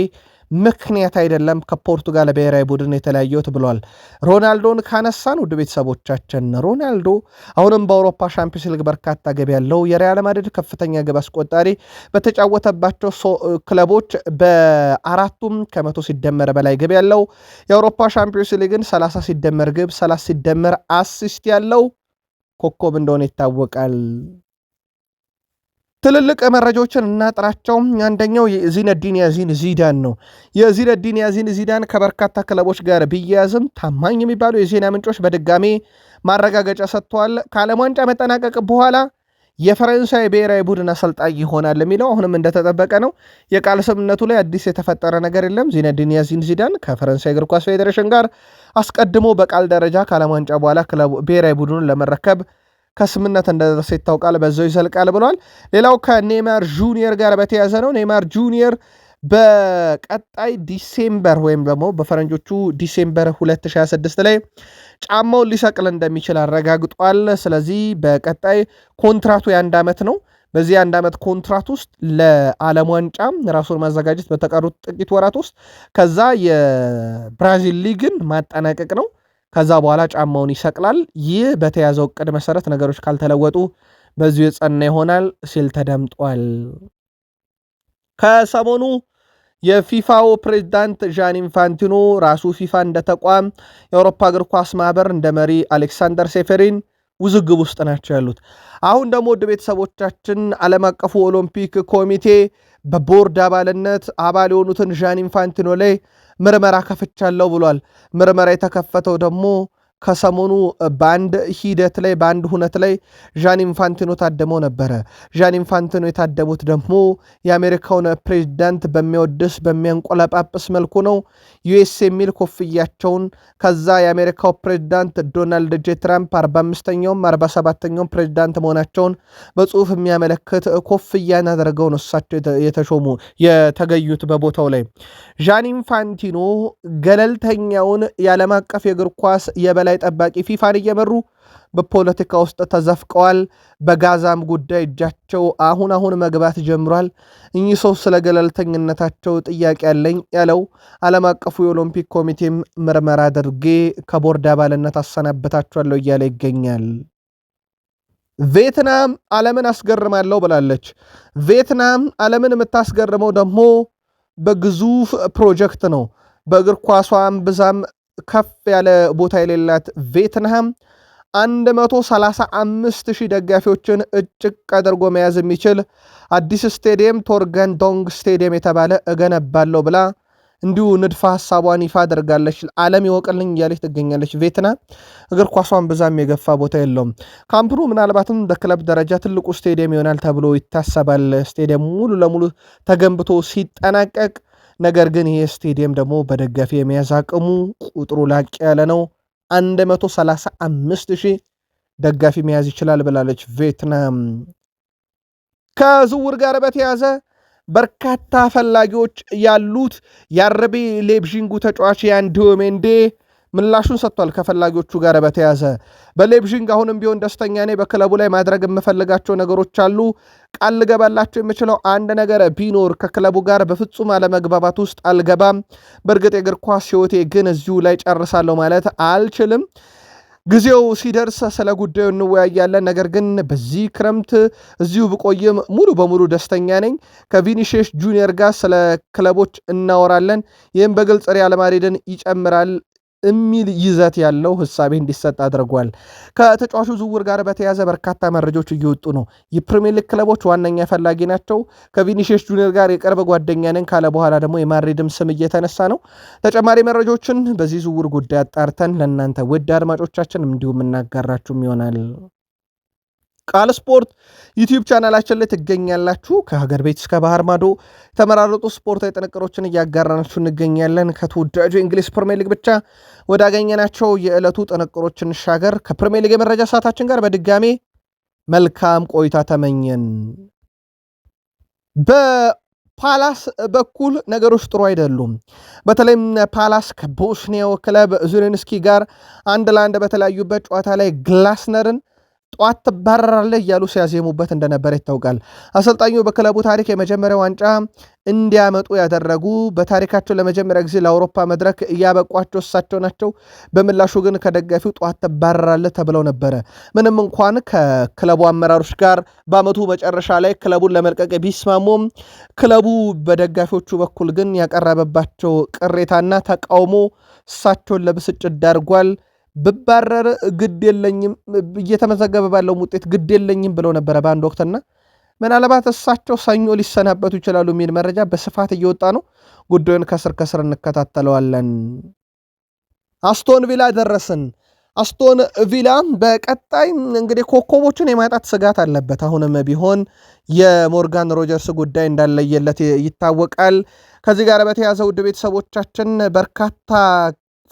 ምክንያት አይደለም ከፖርቱጋል ብሔራዊ ቡድን የተለያየሁት ብለዋል። ሮናልዶን ካነሳን ውድ ቤተሰቦቻችን ሮናልዶ አሁንም በአውሮፓ ሻምፒዮንስ ሊግ በርካታ ግብ ያለው የሪያል ማድሪድ ከፍተኛ ግብ አስቆጣሪ በተጫወተባቸው ክለቦች በአራቱም ከ100 ሲደመር በላይ ግብ ያለው የአውሮፓ ሻምፒዮንስ ሊግን 30 ሲደመር ግብ 30 ሲደመር አሲስት ያለው ኮከብ እንደሆነ ይታወቃል። ትልልቅ መረጃዎችን እናጥራቸው። አንደኛው የዚነዲን ያዚን ዚዳን ነው። የዚነዲን ያዚን ዚዳን ከበርካታ ክለቦች ጋር ቢያያዝም ታማኝ የሚባሉ የዜና ምንጮች በድጋሜ ማረጋገጫ ሰጥተዋል። ከዓለም ዋንጫ መጠናቀቅ በኋላ የፈረንሳይ ብሔራዊ ቡድን አሰልጣኝ ይሆናል የሚለው አሁንም እንደተጠበቀ ነው። የቃል ስምምነቱ ላይ አዲስ የተፈጠረ ነገር የለም። ዚነዲን ያዚን ዚዳን ከፈረንሳይ እግር ኳስ ፌዴሬሽን ጋር አስቀድሞ በቃል ደረጃ ከዓለም ዋንጫ በኋላ ብሔራዊ ቡድኑን ለመረከብ ከስምነት እንደደረሰ ይታወቃል። በዛው ይዘልቃል ብሏል። ሌላው ከኔይማር ጁኒየር ጋር በተያያዘ ነው። ኔይማር ጁኒየር በቀጣይ ዲሴምበር ወይም ደግሞ በፈረንጆቹ ዲሴምበር 2026 ላይ ጫማውን ሊሰቅል እንደሚችል አረጋግጧል። ስለዚህ በቀጣይ ኮንትራቱ የ1 ዓመት ነው። በዚህ 1 ዓመት ኮንትራት ውስጥ ለዓለም ዋንጫ ራሱን ማዘጋጀት በተቀሩት ጥቂት ወራት ውስጥ ከዛ የብራዚል ሊግን ማጠናቀቅ ነው። ከዛ በኋላ ጫማውን ይሰቅላል። ይህ በተያዘው እቅድ መሰረት ነገሮች ካልተለወጡ በዚሁ የጸና ይሆናል ሲል ተደምጧል። ከሰሞኑ የፊፋው ፕሬዝዳንት ዣን ኢንፋንቲኖ ራሱ ፊፋ እንደ ተቋም የአውሮፓ እግር ኳስ ማህበር እንደ መሪ አሌክሳንደር ሴፌሪን ውዝግብ ውስጥ ናቸው ያሉት። አሁን ደግሞ ውድ ቤተሰቦቻችን ዓለም አቀፉ ኦሎምፒክ ኮሚቴ በቦርድ አባልነት አባል የሆኑትን ዣን ኢንፋንቲኖ ላይ ምርመራ ከፍቻለሁ ብሏል። ምርመራ የተከፈተው ደግሞ ከሰሞኑ በአንድ ሂደት ላይ በአንድ ሁነት ላይ ዣን ኢንፋንቲኖ ታደመው ነበረ። ዣን ኢንፋንቲኖ የታደሙት ደግሞ የአሜሪካውን ፕሬዚዳንት በሚወድስ በሚያንቆለጳጵስ መልኩ ነው። ዩኤስ የሚል ኮፍያቸውን ከዛ የአሜሪካው ፕሬዚዳንት ዶናልድ ጄ ትራምፕ 45ኛውም 47ኛውም ፕሬዚዳንት መሆናቸውን በጽሁፍ የሚያመለክት ኮፍያን አድርገው ነው እሳቸው የተገኙት በቦታው ላይ። ዣን ኢንፋንቲኖ ገለልተኛውን የዓለም አቀፍ የእግር ኳስ የበላይ ጠባቂ ፊፋን እየመሩ በፖለቲካ ውስጥ ተዘፍቀዋል። በጋዛም ጉዳይ እጃቸው አሁን መግባት ጀምሯል። እኚህ ሰው ስለ ገለልተኝነታቸው ጥያቄ ያለኝ ያለው ዓለም አቀፉ የኦሎምፒክ ኮሚቴም ምርመራ አድርጌ ከቦርድ አባልነት አሰናበታቸዋለሁ እያለ ይገኛል። ቪየትናም ዓለምን አስገርማለሁ ብላለች። ቪየትናም ዓለምን የምታስገርመው ደግሞ በግዙፍ ፕሮጀክት ነው። በእግር ኳሷም ብዛም ከፍ ያለ ቦታ የሌላት ቪየትናም 135,000 ደጋፊዎችን እጭቅ አድርጎ መያዝ የሚችል አዲስ ስቴዲየም ቶርገን ዶንግ ስቴዲየም የተባለ እገነባለሁ ብላ እንዲሁ ንድፈ ሐሳቧን ይፋ አድርጋለች። ዓለም ይወቅልኝ እያለች ትገኛለች። ቪየትናም እግር ኳሷን ብዛም የገፋ ቦታ የለውም። ካምፕኑ ምናልባትም በክለብ ደረጃ ትልቁ ስቴዲየም ይሆናል ተብሎ ይታሰባል። ስቴዲየም ሙሉ ለሙሉ ተገንብቶ ሲጠናቀቅ ነገር ግን ይህ ስቴዲየም ደግሞ በደጋፊ የመያዝ አቅሙ ቁጥሩ ላቅ ያለ ነው። 135,000 ደጋፊ መያዝ ይችላል ብላለች ቪየትናም። ከዝውውር ጋር በተያዘ በርካታ ፈላጊዎች ያሉት የአርቢ ሌይፕዚጉ ተጫዋች ያን ዲዮሜንዴ ምላሹን ሰጥቷል። ከፈላጊዎቹ ጋር በተያዘ በሌይፕዚግ አሁንም ቢሆን ደስተኛ ነኝ። በክለቡ ላይ ማድረግ የምፈልጋቸው ነገሮች አሉ። ቃል ልገባላቸው የምችለው አንድ ነገር ቢኖር ከክለቡ ጋር በፍጹም አለመግባባት ውስጥ አልገባም። በእርግጥ የእግር ኳስ ሕይወቴ ግን እዚሁ ላይ ጨርሳለሁ ማለት አልችልም። ጊዜው ሲደርስ ስለ ጉዳዩ እንወያያለን። ነገር ግን በዚህ ክረምት እዚሁ ብቆይም ሙሉ በሙሉ ደስተኛ ነኝ። ከቪኒሺየስ ጁኒየር ጋር ስለ ክለቦች እናወራለን። ይህም በግልጽ ሪያል ማድሪድን ይጨምራል የሚል ይዘት ያለው ህሳቤ እንዲሰጥ አድርጓል። ከተጫዋቹ ዝውውር ጋር በተያዘ በርካታ መረጃዎች እየወጡ ነው። የፕሪሚየር ሊግ ክለቦች ዋነኛ ፈላጊ ናቸው። ከቪኒሺየስ ጁኒየር ጋር የቅርብ ጓደኛ ነን ካለ በኋላ ደግሞ የማድሪድም ስም እየተነሳ ነው። ተጨማሪ መረጃዎችን በዚህ ዝውውር ጉዳይ አጣርተን ለእናንተ ውድ አድማጮቻችን እንዲሁም እናጋራችሁም ይሆናል። ቃል ስፖርት ዩቲዩብ ቻናላችን ላይ ትገኛላችሁ። ከሀገር ቤት እስከ ባህር ማዶ የተመራረጡ ስፖርታዊ ጥንቅሮችን እያጋራናችሁ እንገኛለን። ከተወዳጁ የእንግሊዝ ፕሪሚየር ሊግ ብቻ ወዳገኘናቸው የዕለቱ ጥንቅሮች እንሻገር። ከፕሪሚየር ሊግ የመረጃ ሰዓታችን ጋር በድጋሜ መልካም ቆይታ ተመኘን። በፓላስ በኩል ነገሮች ጥሩ አይደሉም። በተለይም ፓላስ ከቦስኒያው ክለብ ዙሪንስኪ ጋር 1-1 በተለያዩበት ጨዋታ ላይ ግላስነርን ጠዋት ትባረራለህ እያሉ ሲያዜሙበት እንደነበረ ይታወቃል። አሰልጣኙ በክለቡ ታሪክ የመጀመሪያ ዋንጫ እንዲያመጡ ያደረጉ በታሪካቸው ለመጀመሪያ ጊዜ ለአውሮፓ መድረክ እያበቋቸው እሳቸው ናቸው። በምላሹ ግን ከደጋፊው ጠዋት ትባረራለህ ተብለው ነበረ። ምንም እንኳን ከክለቡ አመራሮች ጋር በአመቱ መጨረሻ ላይ ክለቡን ለመልቀቅ ቢስማሙም ክለቡ በደጋፊዎቹ በኩል ግን ያቀረበባቸው ቅሬታና ተቃውሞ እሳቸውን ለብስጭት ዳርጓል። ብባረር ግድ የለኝም እየተመዘገበ ባለው ውጤት ግድ የለኝም ብለው ነበረ በአንድ ወቅትና ምናልባት እሳቸው ሰኞ ሊሰናበቱ ይችላሉ የሚል መረጃ በስፋት እየወጣ ነው። ጉዳዩን ከስር እንከታተለዋለን። አስቶን ቪላ ደረስን። አስቶን ቪላ በቀጣይ እንግዲህ ኮከቦችን የማጣት ስጋት አለበት። አሁንም ቢሆን የሞርጋን ሮጀርስ ጉዳይ እንዳለየለት ይታወቃል። ከዚህ ጋር በተያያዘ ውድ ቤተሰቦቻችን በርካታ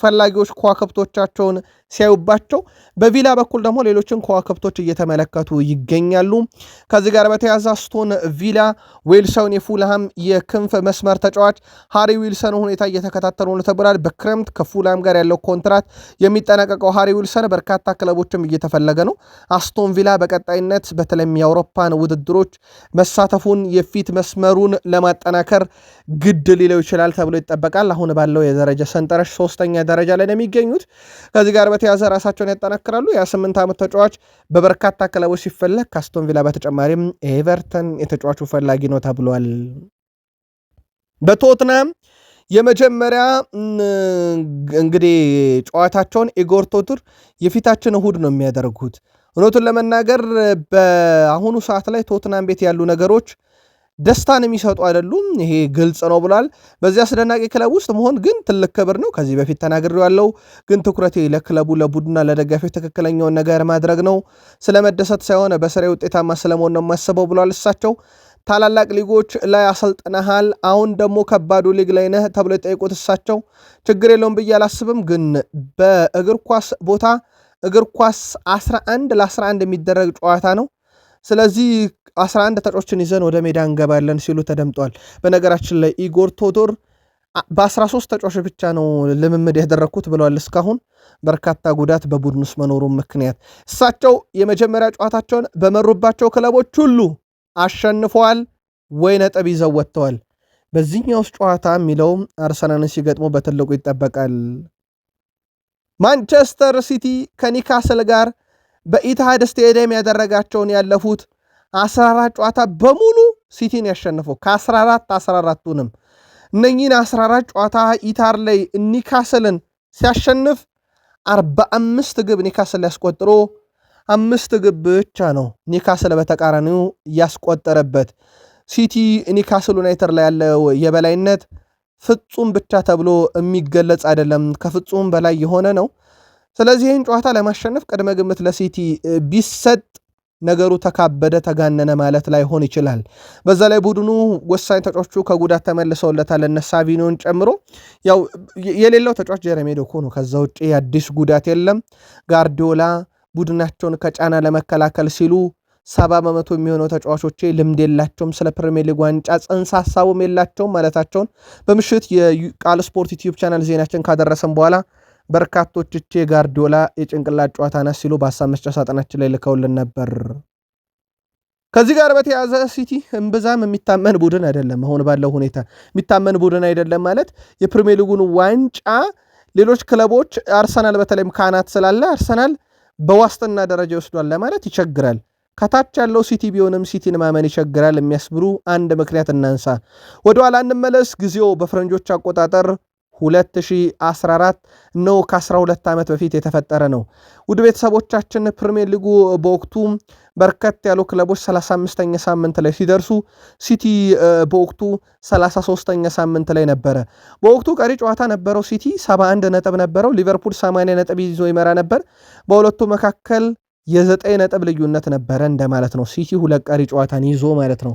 ፈላጊዎች ከዋክብቶቻቸውን ሲያዩባቸው በቪላ በኩል ደግሞ ሌሎችን ከዋክብቶች እየተመለከቱ ይገኛሉ። ከዚህ ጋር በተያያዘ አስቶን ቪላ ዌልሰን የፉልሃም የክንፍ መስመር ተጫዋች ሃሪ ዊልሰን ሁኔታ እየተከታተሉ ነው ተብሏል። በክረምት ከፉልሃም ጋር ያለው ኮንትራት የሚጠናቀቀው ሃሪ ዊልሰን በርካታ ክለቦችም እየተፈለገ ነው። አስቶን ቪላ በቀጣይነት በተለይም የአውሮፓን ውድድሮች መሳተፉን የፊት መስመሩን ለማጠናከር ግድ ሊለው ይችላል ተብሎ ይጠበቃል። አሁን ባለው የደረጃ ሰንጠረዥ 3ኛ ደረጃ ላይ ነው የሚገኙት። ከዚህ ጋር በተያያዘ ራሳቸውን ያጠናክራሉ። የ8 ዓመት ተጫዋች በበርካታ ክለቦች ሲፈለግ ከአስቶን ቪላ በተጨማሪም ኤቨርተን የተጫዋቹ ፈላጊ ነው ተብሏል። በቶትናም የመጀመሪያ እንግዲህ ጨዋታቸውን ኢጎር ቶቱር የፊታችን እሁድ ነው የሚያደርጉት። እውነቱን ለመናገር በአሁኑ ሰዓት ላይ ቶትናም ቤት ያሉ ነገሮች ደስታን የሚሰጡ አይደሉም። ይሄ ግልጽ ነው ብሏል። በዚህ አስደናቂ ክለብ ውስጥ መሆን ግን ትልቅ ክብር ነው። ከዚህ በፊት ተናግሬው ያለው ግን ትኩረቴ ለክለቡ ለቡድና ለደጋፊው ትክክለኛውን ነገር ማድረግ ነው። ስለመደሰት ሳይሆን በስራዬ ውጤታማ ስለመሆን ነው የማስበው ብሏል። እሳቸው ታላላቅ ሊጎች ላይ አሰልጥነሃል፣ አሁን ደግሞ ከባዱ ሊግ ላይ ነህ ተብሎ የጠየቁት እሳቸው ችግር የለውም ብዬ አላስብም፣ ግን በእግር ኳስ ቦታ እግር ኳስ 11 ለ11 የሚደረግ ጨዋታ ነው። ስለዚህ 11 ተጫዋቾችን ይዘን ወደ ሜዳ እንገባለን ሲሉ ተደምጧል። በነገራችን ላይ ኢጎር ቶቶር በ13 ተጫዋቾች ብቻ ነው ልምምድ ያደረግኩት ብለዋል። እስካሁን በርካታ ጉዳት በቡድን ውስጥ መኖሩ ምክንያት እሳቸው የመጀመሪያ ጨዋታቸውን በመሩባቸው ክለቦች ሁሉ አሸንፈዋል ወይ ነጥብ ይዘው ወጥተዋል። በዚህኛው ጨዋታ የሚለው አርሰናልን ሲገጥሙ በትልቁ ይጠበቃል። ማንቸስተር ሲቲ ከኒካስል ጋር በኢትሃድ ስቴዲየም ያደረጋቸውን ያለፉት 14 ጨዋታ በሙሉ ሲቲን ያሸነፈው ከ14ቱንም እነኚህን 14 ጨዋታ ኢታር ላይ ኒካስልን ሲያሸንፍ 45 ግብ ኒካስል ያስቆጥሮ 5 ግብ ብቻ ነው ኒካስል በተቃራኒው ያስቆጠረበት። ሲቲ ኒካስል ዩናይትድ ላይ ያለው የበላይነት ፍጹም ብቻ ተብሎ የሚገለጽ አይደለም፣ ከፍጹም በላይ የሆነ ነው። ስለዚህ ይህን ጨዋታ ለማሸነፍ ቅድመ ግምት ለሲቲ ቢሰጥ ነገሩ ተካበደ ተጋነነ ማለት ላይ ሆን ይችላል። በዛ ላይ ቡድኑ ወሳኝ ተጫዋቾቹ ከጉዳት ተመልሰውለታል እነ ሳቪኖን ጨምሮ። ያው የሌላው ተጫዋች ጀረሚ ዶኩ ነው። ከዛ ውጪ አዲስ ጉዳት የለም። ጋርዲዮላ ቡድናቸውን ከጫና ለመከላከል ሲሉ 70% የሚሆነው ተጫዋቾቼ ልምድ የላቸውም፣ ስለ ፕሪሚየር ሊግ ዋንጫ ጽንሰ ሐሳቡም የላቸውም ማለታቸውን በምሽት የቃል ስፖርት ዩቲዩብ ቻናል ዜናችን ካደረሰን በኋላ በርካቶች ጋርዲዮላ የጭንቅላት ጨዋታ ናት ሲሉ በሀሳብ መስጫ ሳጥናችን ላይ ልከውልን ነበር። ከዚህ ጋር በተያያዘ ሲቲ እምብዛም የሚታመን ቡድን አይደለም። አሁን ባለው ሁኔታ የሚታመን ቡድን አይደለም ማለት የፕሪሚየር ሊጉን ዋንጫ ሌሎች ክለቦች አርሰናል በተለይም ካናት ስላለ አርሰናል በዋስትና ደረጃ ይወስዷል ለማለት ይቸግራል። ከታች ያለው ሲቲ ቢሆንም ሲቲን ማመን ይቸግራል የሚያስብሉ አንድ ምክንያት እናንሳ። ወደ ኋላ እንመለስ። ጊዜው በፈረንጆች አቆጣጠር 2014 ነው። ከ12 ዓመት በፊት የተፈጠረ ነው። ውድ ቤተሰቦቻችን ፕሪሚየር ሊጉ በወቅቱ በርከት ያሉ ክለቦች 35ኛ ሳምንት ላይ ሲደርሱ ሲቲ በወቅቱ 33ኛ ሳምንት ላይ ነበረ። በወቅቱ ቀሪ ጨዋታ ነበረው። ሲቲ 71 ነጥብ ነበረው። ሊቨርፑል 80 ነጥብ ይዞ ይመራ ነበር። በሁለቱ መካከል የ9 ነጥብ ልዩነት ነበረ እንደማለት ነው። ሲቲ ሁለት ቀሪ ጨዋታን ይዞ ማለት ነው።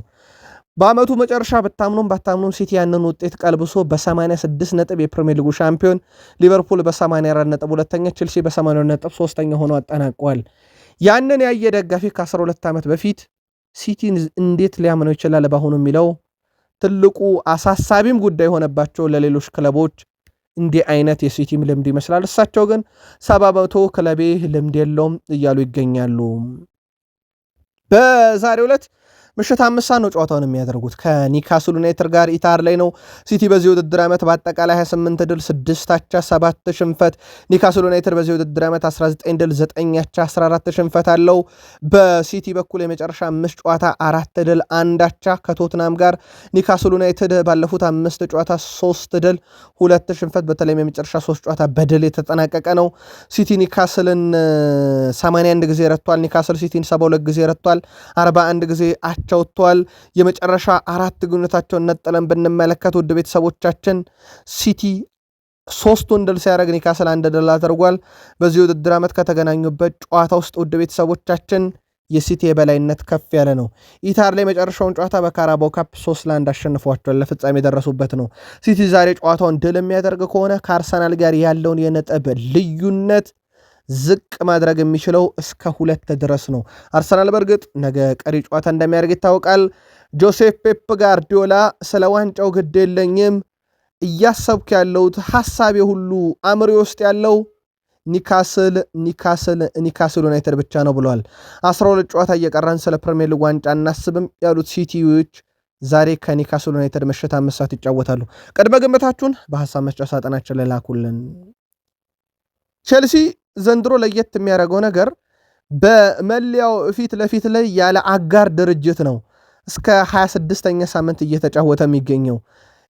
በአመቱ መጨረሻ ብታምኑም ባታምኑም ሲቲ ያንን ውጤት ቀልብሶ በ86 ነጥብ የፕሪሚየር ሊጉ ሻምፒዮን፣ ሊቨርፑል በ84 ነጥብ ሁለተኛ፣ ቼልሲ በ82 ነጥብ ሶስተኛ ሆኖ አጠናቀዋል። ያንን ያየ ደጋፊ ከ12 ዓመት በፊት ሲቲን እንዴት ሊያምነው ይችላል በአሁኑ የሚለው ትልቁ አሳሳቢም ጉዳይ ሆነባቸው ለሌሎች ክለቦች። እንዲህ አይነት የሲቲም ልምድ ይመስላል። እሳቸው ግን 70% ክለቤ ልምድ የለውም እያሉ ይገኛሉ። በዛሬው ዕለት ምሽት 5 ሰዓት ነው ጨዋታውን የሚያደርጉት ከኒካስል ዩናይትድ ጋር ኢታር ላይ ነው። ሲቲ በዚህ ውድድር ዓመት በአጠቃላይ 28 ድል 6 አቻ 7 ሽንፈት፣ ኒካስል ዩናይትድ በዚህ ውድድር ዓመት 19 ድል 9 አቻ 14 ሽንፈት አለው። በሲቲ በኩል የመጨረሻ 5 ጨዋታ 4 ድል 1 አቻ ከቶትናም ጋር። ኒካስል ዩናይትድ ባለፉት 5 ጨዋታ 3 ድል 2 ሽንፈት፣ በተለይም የመጨረሻ 3 ጨዋታ በድል የተጠናቀቀ ነው። ሲቲ ኒካስልን 81 ጊዜ ረቷል። ኒካስል ሲቲን 72 ጊዜ ረቷል። 41 ጊዜ ወጥቷል። የመጨረሻ 4 ግንኙነታቸውን ነጥለን ብንመለከት ውድ ቤተሰቦቻችን ሲቲ 3 ድል ሲያደርግ ኒካስል 1 ድል አድርጓል። በዚህ ውድድር ዓመት ከተገናኙበት ጨዋታ ውስጥ ውድ ቤተሰቦቻችን የሲቲ የበላይነት ከፍ ያለ ነው። ኢታር ላይ መጨረሻውን ጨዋታ በካራባው ካፕ 3-1 አሸንፏቸዋል። ለፍጻሜ የደረሱበት ነው። ሲቲ ዛሬ ጨዋታውን ድል የሚያደርግ ከሆነ ከአርሰናል ጋር ያለውን የነጥብ ልዩነት ዝቅ ማድረግ የሚችለው እስከ 2 ድረስ ነው። አርሰናል በእርግጥ ነገ ቀሪ ጨዋታ እንደሚያደርግ ይታወቃል። ጆሴፍ ፔፕ ጋርዲዮላ ስለ ዋንጫው ግድ የለኝም እያሰብኩ ያለሁት ሐሳቤ ሁሉ አእምሮ ውስጥ ያለው ኒካስል ዩናይትድ ብቻ ነው ብለዋል። 12 ጨዋታ እየቀረን ስለ ፕሪሚየር ሊግ ዋንጫ እናስብም ያሉት ሲቲዎች ዛሬ ከኒካስል ዩናይትድ ምሽት 5 ሰዓት ይጫወታሉ። ቅድመ ግምታችሁን በሐሳብ መስጫ ሳጥናችን ላይ ላኩልን። ቼልሲ ዘንድሮ ለየት የሚያደርገው ነገር በመለያው ፊት ለፊት ላይ ያለ አጋር ድርጅት ነው እስከ 26ኛ ሳምንት እየተጫወተ የሚገኘው።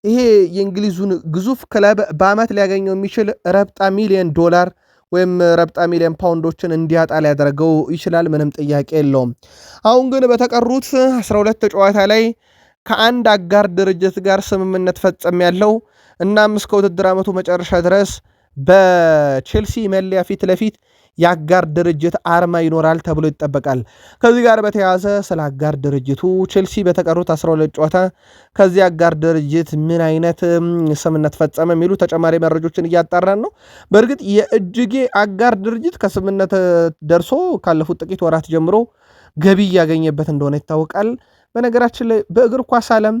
ይሄ የእንግሊዙን ግዙፍ ክለብ በአመት ሊያገኘው የሚችል ረብጣ ሚሊዮን ዶላር ወይም ረብጣ ሚሊዮን ፓውንዶችን እንዲያጣ ሊያደርገው ይችላል። ምንም ጥያቄ የለውም። አሁን ግን በተቀሩት 12 ጨዋታ ላይ ከአንድ አጋር ድርጅት ጋር ስምምነት ፈጸም ያለው እናም እስከ ውድድር ዓመቱ መጨረሻ ድረስ በቼልሲ መለያ ፊት ለፊት የአጋር ድርጅት አርማ ይኖራል ተብሎ ይጠበቃል። ከዚህ ጋር በተያያዘ ስለ አጋር ድርጅቱ ቼልሲ በተቀሩት 12 ጨዋታ ከዚህ አጋር ድርጅት ምን አይነት ስምምነት ፈጸመ የሚሉ ተጨማሪ መረጃዎችን እያጣራን ነው። በእርግጥ የእጅጌ አጋር ድርጅት ከስምምነት ደርሶ ካለፉት ጥቂት ወራት ጀምሮ ገቢ እያገኘበት እንደሆነ ይታወቃል። በነገራችን ላይ በእግር ኳስ ዓለም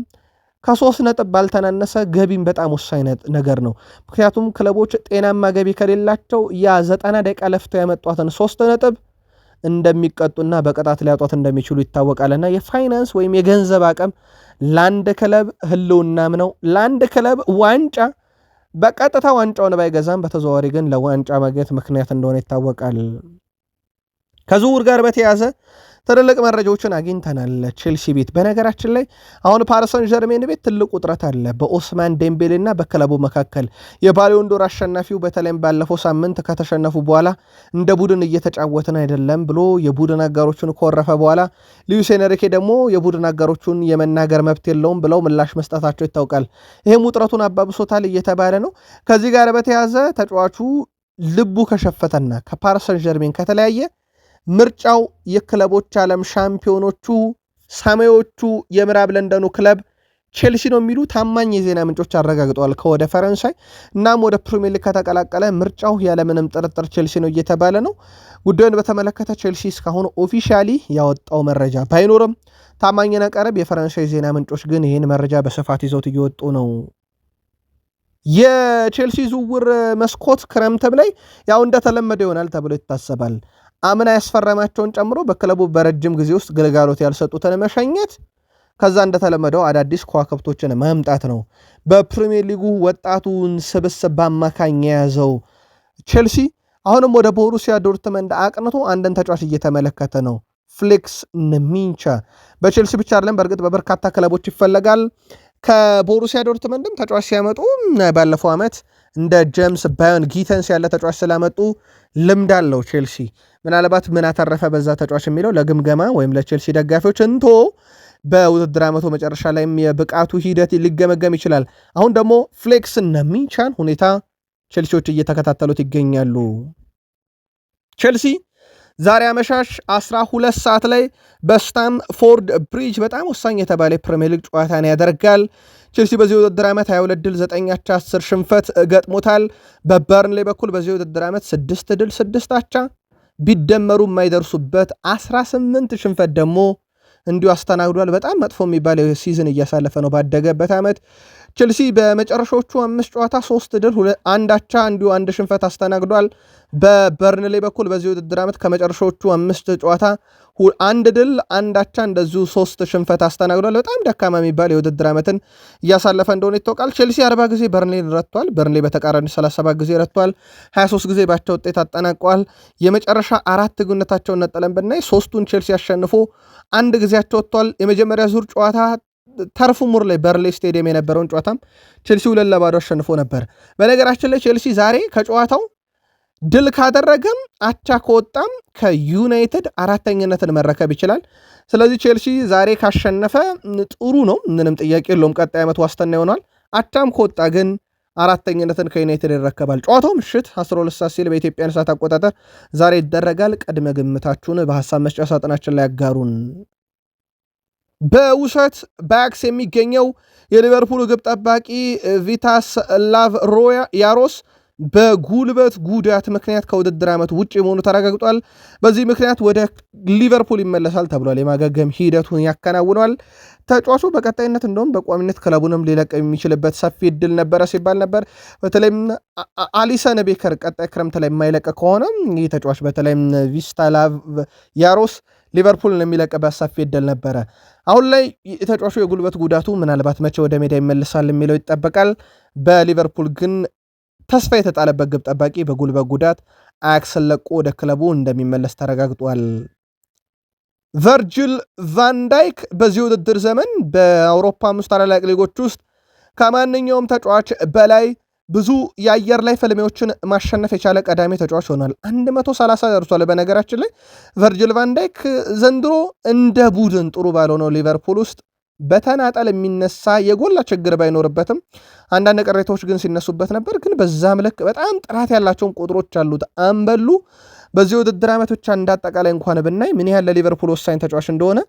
ከ3 ነጥብ ባልተናነሰ ገቢም በጣም ወሳኝ ነገር ነው። ምክንያቱም ክለቦች ጤናማ ገቢ ከሌላቸው ያ 90 ደቂቃ ለፍተው ያመጧትን 3 ነጥብ እንደሚቀጡና በቅጣት ሊያጧት እንደሚችሉ ይታወቃልና የፋይናንስ ወይም የገንዘብ አቅም ለአንድ ክለብ ህልውናም ነው። ለአንድ ክለብ ዋንጫ በቀጥታ ዋንጫውን ባይገዛም በተዘዋዋሪ ግን ለዋንጫ ማግኘት ምክንያት እንደሆነ ይታወቃል። ከዝውውር ጋር በተያያዘ ትልልቅ መረጃዎችን አግኝተናል። ቼልሲ ቤት በነገራችን ላይ አሁን ፓሪሰን ጀርሜን ቤት ትልቅ ውጥረት አለ በኦስማን ዴምቤሌ እና በክለቡ መካከል። የባሎን ዶር አሸናፊው በተለይም ባለፈው ሳምንት ከተሸነፉ በኋላ እንደ ቡድን እየተጫወትን አይደለም ብሎ የቡድን አጋሮቹን ኮረፈ በኋላ ሉዊስ ኤንሪኬ ደግሞ የቡድን አጋሮቹን የመናገር መብት የለውም ብለው ምላሽ መስጠታቸው ይታወቃል። ይህም ውጥረቱን አባብሶታል እየተባለ ነው። ከዚህ ጋር በተያያዘ ተጫዋቹ ልቡ ከሸፈተና ከፓሪሰን ጀርሜን ከተለያየ ምርጫው የክለቦች ዓለም ሻምፒዮኖቹ ሰማዮቹ የምዕራብ ለንደኑ ክለብ ቼልሲ ነው የሚሉ ታማኝ የዜና ምንጮች አረጋግጠዋል ከወደ ፈረንሳይ። እናም ወደ ፕሪሚየር ሊግ ከተቀላቀለ ምርጫው ያለምንም ጥርጥር ቼልሲ ነው እየተባለ ነው። ጉዳዩን በተመለከተ ቼልሲ እስካሁን ኦፊሻሊ ያወጣው መረጃ ባይኖርም ታማኝና ቀረብ የፈረንሳይ ዜና ምንጮች ግን ይህን መረጃ በስፋት ይዘውት እየወጡ ነው። የቼልሲ ዝውውር መስኮት ክረምት ላይ ያው እንደተለመደ ይሆናል ተብሎ ይታሰባል። አምና ያስፈረማቸውን ጨምሮ በክለቡ በረጅም ጊዜ ውስጥ ግልጋሎት ያልሰጡትን መሸኘት፣ ከዛ እንደተለመደው አዳዲስ ከዋክብቶችን ማምጣት ነው። በፕሪሚየር ሊጉ ወጣቱን ስብስብ በአማካኝ የያዘው ቼልሲ አሁንም ወደ ቦሩሲያ ዶርትመንድ አቅንቶ አንድን ተጫዋች እየተመለከተ ነው። ፍሌክስ ነሚንቻ በቼልሲ ብቻ አይደለም፣ በእርግጥ በበርካታ ክለቦች ይፈለጋል። ከቦሩሲያ ዶርትመንድም ተጫዋች ሲያመጡ ባለፈው ዓመት እንደ ጄምስ ባዮን ጊተንስ ያለ ተጫዋች ስላመጡ ልምድ አለው ቼልሲ። ምናልባት ምን አተረፈ በዛ ተጫዋች የሚለው ለግምገማ ወይም ለቼልሲ ደጋፊዎች እንቶ በውድድር ዓመቱ መጨረሻ ላይም የብቃቱ ሂደት ሊገመገም ይችላል። አሁን ደግሞ ፍሌክስ ነሚንቻን ሁኔታ ቼልሲዎች እየተከታተሉት ይገኛሉ። ቼልሲ ዛሬ አመሻሽ 12 ሰዓት ላይ በስታምፎርድ ብሪጅ በጣም ወሳኝ የተባለ ፕሪሚየር ሊግ ጨዋታን ያደርጋል። ቼልሲ በዚህ ውድድር ዓመት 22 ድል 9 አቻ 10 ሽንፈት ገጥሞታል። በበርንሌ በኩል በዚህ ውድድር ዓመት 6 ድል 6 አቻ ቢደመሩ የማይደርሱበት 18 ሽንፈት ደግሞ እንዲሁ አስተናግዷል። በጣም መጥፎ የሚባል ሲዝን እያሳለፈ ነው ባደገበት ዓመት። ቼልሲ በመጨረሻዎቹ 5 ጨዋታ 3 ድል 1 አቻ እንዲሁ 1 ሽንፈት አስተናግዷል። በበርንሌ በኩል በዚህ ውድድር ዓመት ከመጨረሻዎቹ 5 ጨዋታ 1 ድል 1 አቻ እንደዚሁ 3 ሽንፈት አስተናግዷል። በጣም ደካማ የሚባል የውድድር ዓመትን እያሳለፈ እንደሆነ ይታወቃል። ቼልሲ 40 ጊዜ በርንሌን ረቷል። በርንሌ በተቃራኒ 37 ጊዜ ረቷል። 23 ጊዜ ባቻ ውጤት አጠናቀዋል። የመጨረሻ 4 ግንኙነታቸውን ነጠለን ብናይ 3ቱን ቼልሲ አሸንፎ 1 ጊዜያቸው ወጥቷል። የመጀመሪያ ዙር ጨዋታ ተርፉ ሙር ላይ በርንሌ ስቴዲየም የነበረውን ጨዋታም ቼልሲ 2-0 አሸንፎ ነበር። በነገራችን ላይ ቼልሲ ዛሬ ከጨዋታው ድል ካደረገም አቻ ከወጣም ከዩናይትድ 4ተኝነትን መረከብ ይችላል። ስለዚህ ቼልሲ ዛሬ ካሸነፈ ጥሩ ነው፣ ምንም ጥያቄ የለውም። ቀጣይ ዓመት ዋስትና ይሆናል። አቻም ከወጣ ግን 4ተኝነትን ከዩናይትድ ይረከባል። ጨዋታው ምሽት 12 ሰዓት ሲል በኢትዮጵያን ሰዓት አቆጣጠር ዛሬ ይደረጋል። ቅድመ ግምታችሁን በሐሳብ መስጫ ሳጥናችን ላይ ያጋሩን። በውሰት በአያክስ የሚገኘው የሊቨርፑል ግብ ጠባቂ ቪታስ ያሮስ በጉልበት ጉዳት ምክንያት ከውድድር ዓመት ውጭ መሆኑ ተረጋግጧል። በዚህ ምክንያት ወደ ሊቨርፑል ይመለሳል ተብሏል። የማገገም ሂደቱን ያከናውኗል። ተጫዋቹ በቀጣይነት እንደውም በቋሚነት ክለቡንም ሊለቅ የሚችልበት ሰፊ እድል ነበረ ሲባል ነበር። በተለይም አሊሰን ቤከር ቀጣይ ክረምት ላይ የማይለቅ ከሆነ ይህ ተጫዋች በተለይም ቪስታላቭ ያሮስ ሊቨርፑልን የሚለቅበት ሰፊ እድል ነበረ። አሁን ላይ የተጫዋቹ የጉልበት ጉዳቱ ምናልባት መቼ ወደ ሜዳ ይመልሳል የሚለው ይጠበቃል። በሊቨርፑል ግን ተስፋ የተጣለበት ግብ ጠባቂ በጉልበት ጉዳት አያክስን ለቆ ወደ ክለቡ እንደሚመለስ ተረጋግጧል። ቨርጅል ቫንዳይክ በዚህ ውድድር ዘመን በአውሮፓ 5 ታላላቅ ሊጎች ውስጥ ከማንኛውም ተጫዋች በላይ ብዙ የአየር ላይ ፍልሚያዎችን ማሸነፍ የቻለ ቀዳሚ ተጫዋች ሆኗል። 130 ደርሷል። በነገራችን ላይ ቨርጅል ቫንዳይክ ዘንድሮ እንደ ቡድን ጥሩ ባልሆነው ሊቨርፑል ውስጥ በተናጠል የሚነሳ የጎላ ችግር ባይኖርበትም አንዳንድ ቅሬታዎች ግን ሲነሱበት ነበር። ግን በዛም ልክ በጣም ጥራት ያላቸውን ቁጥሮች አሉት። አምበሉ በዚህ ውድድር ዓመት ብቻ እንዳጠቃላይ እንኳን ብናይ ምን ያህል ለሊቨርፑል ወሳኝ ተጫዋች እንደሆነ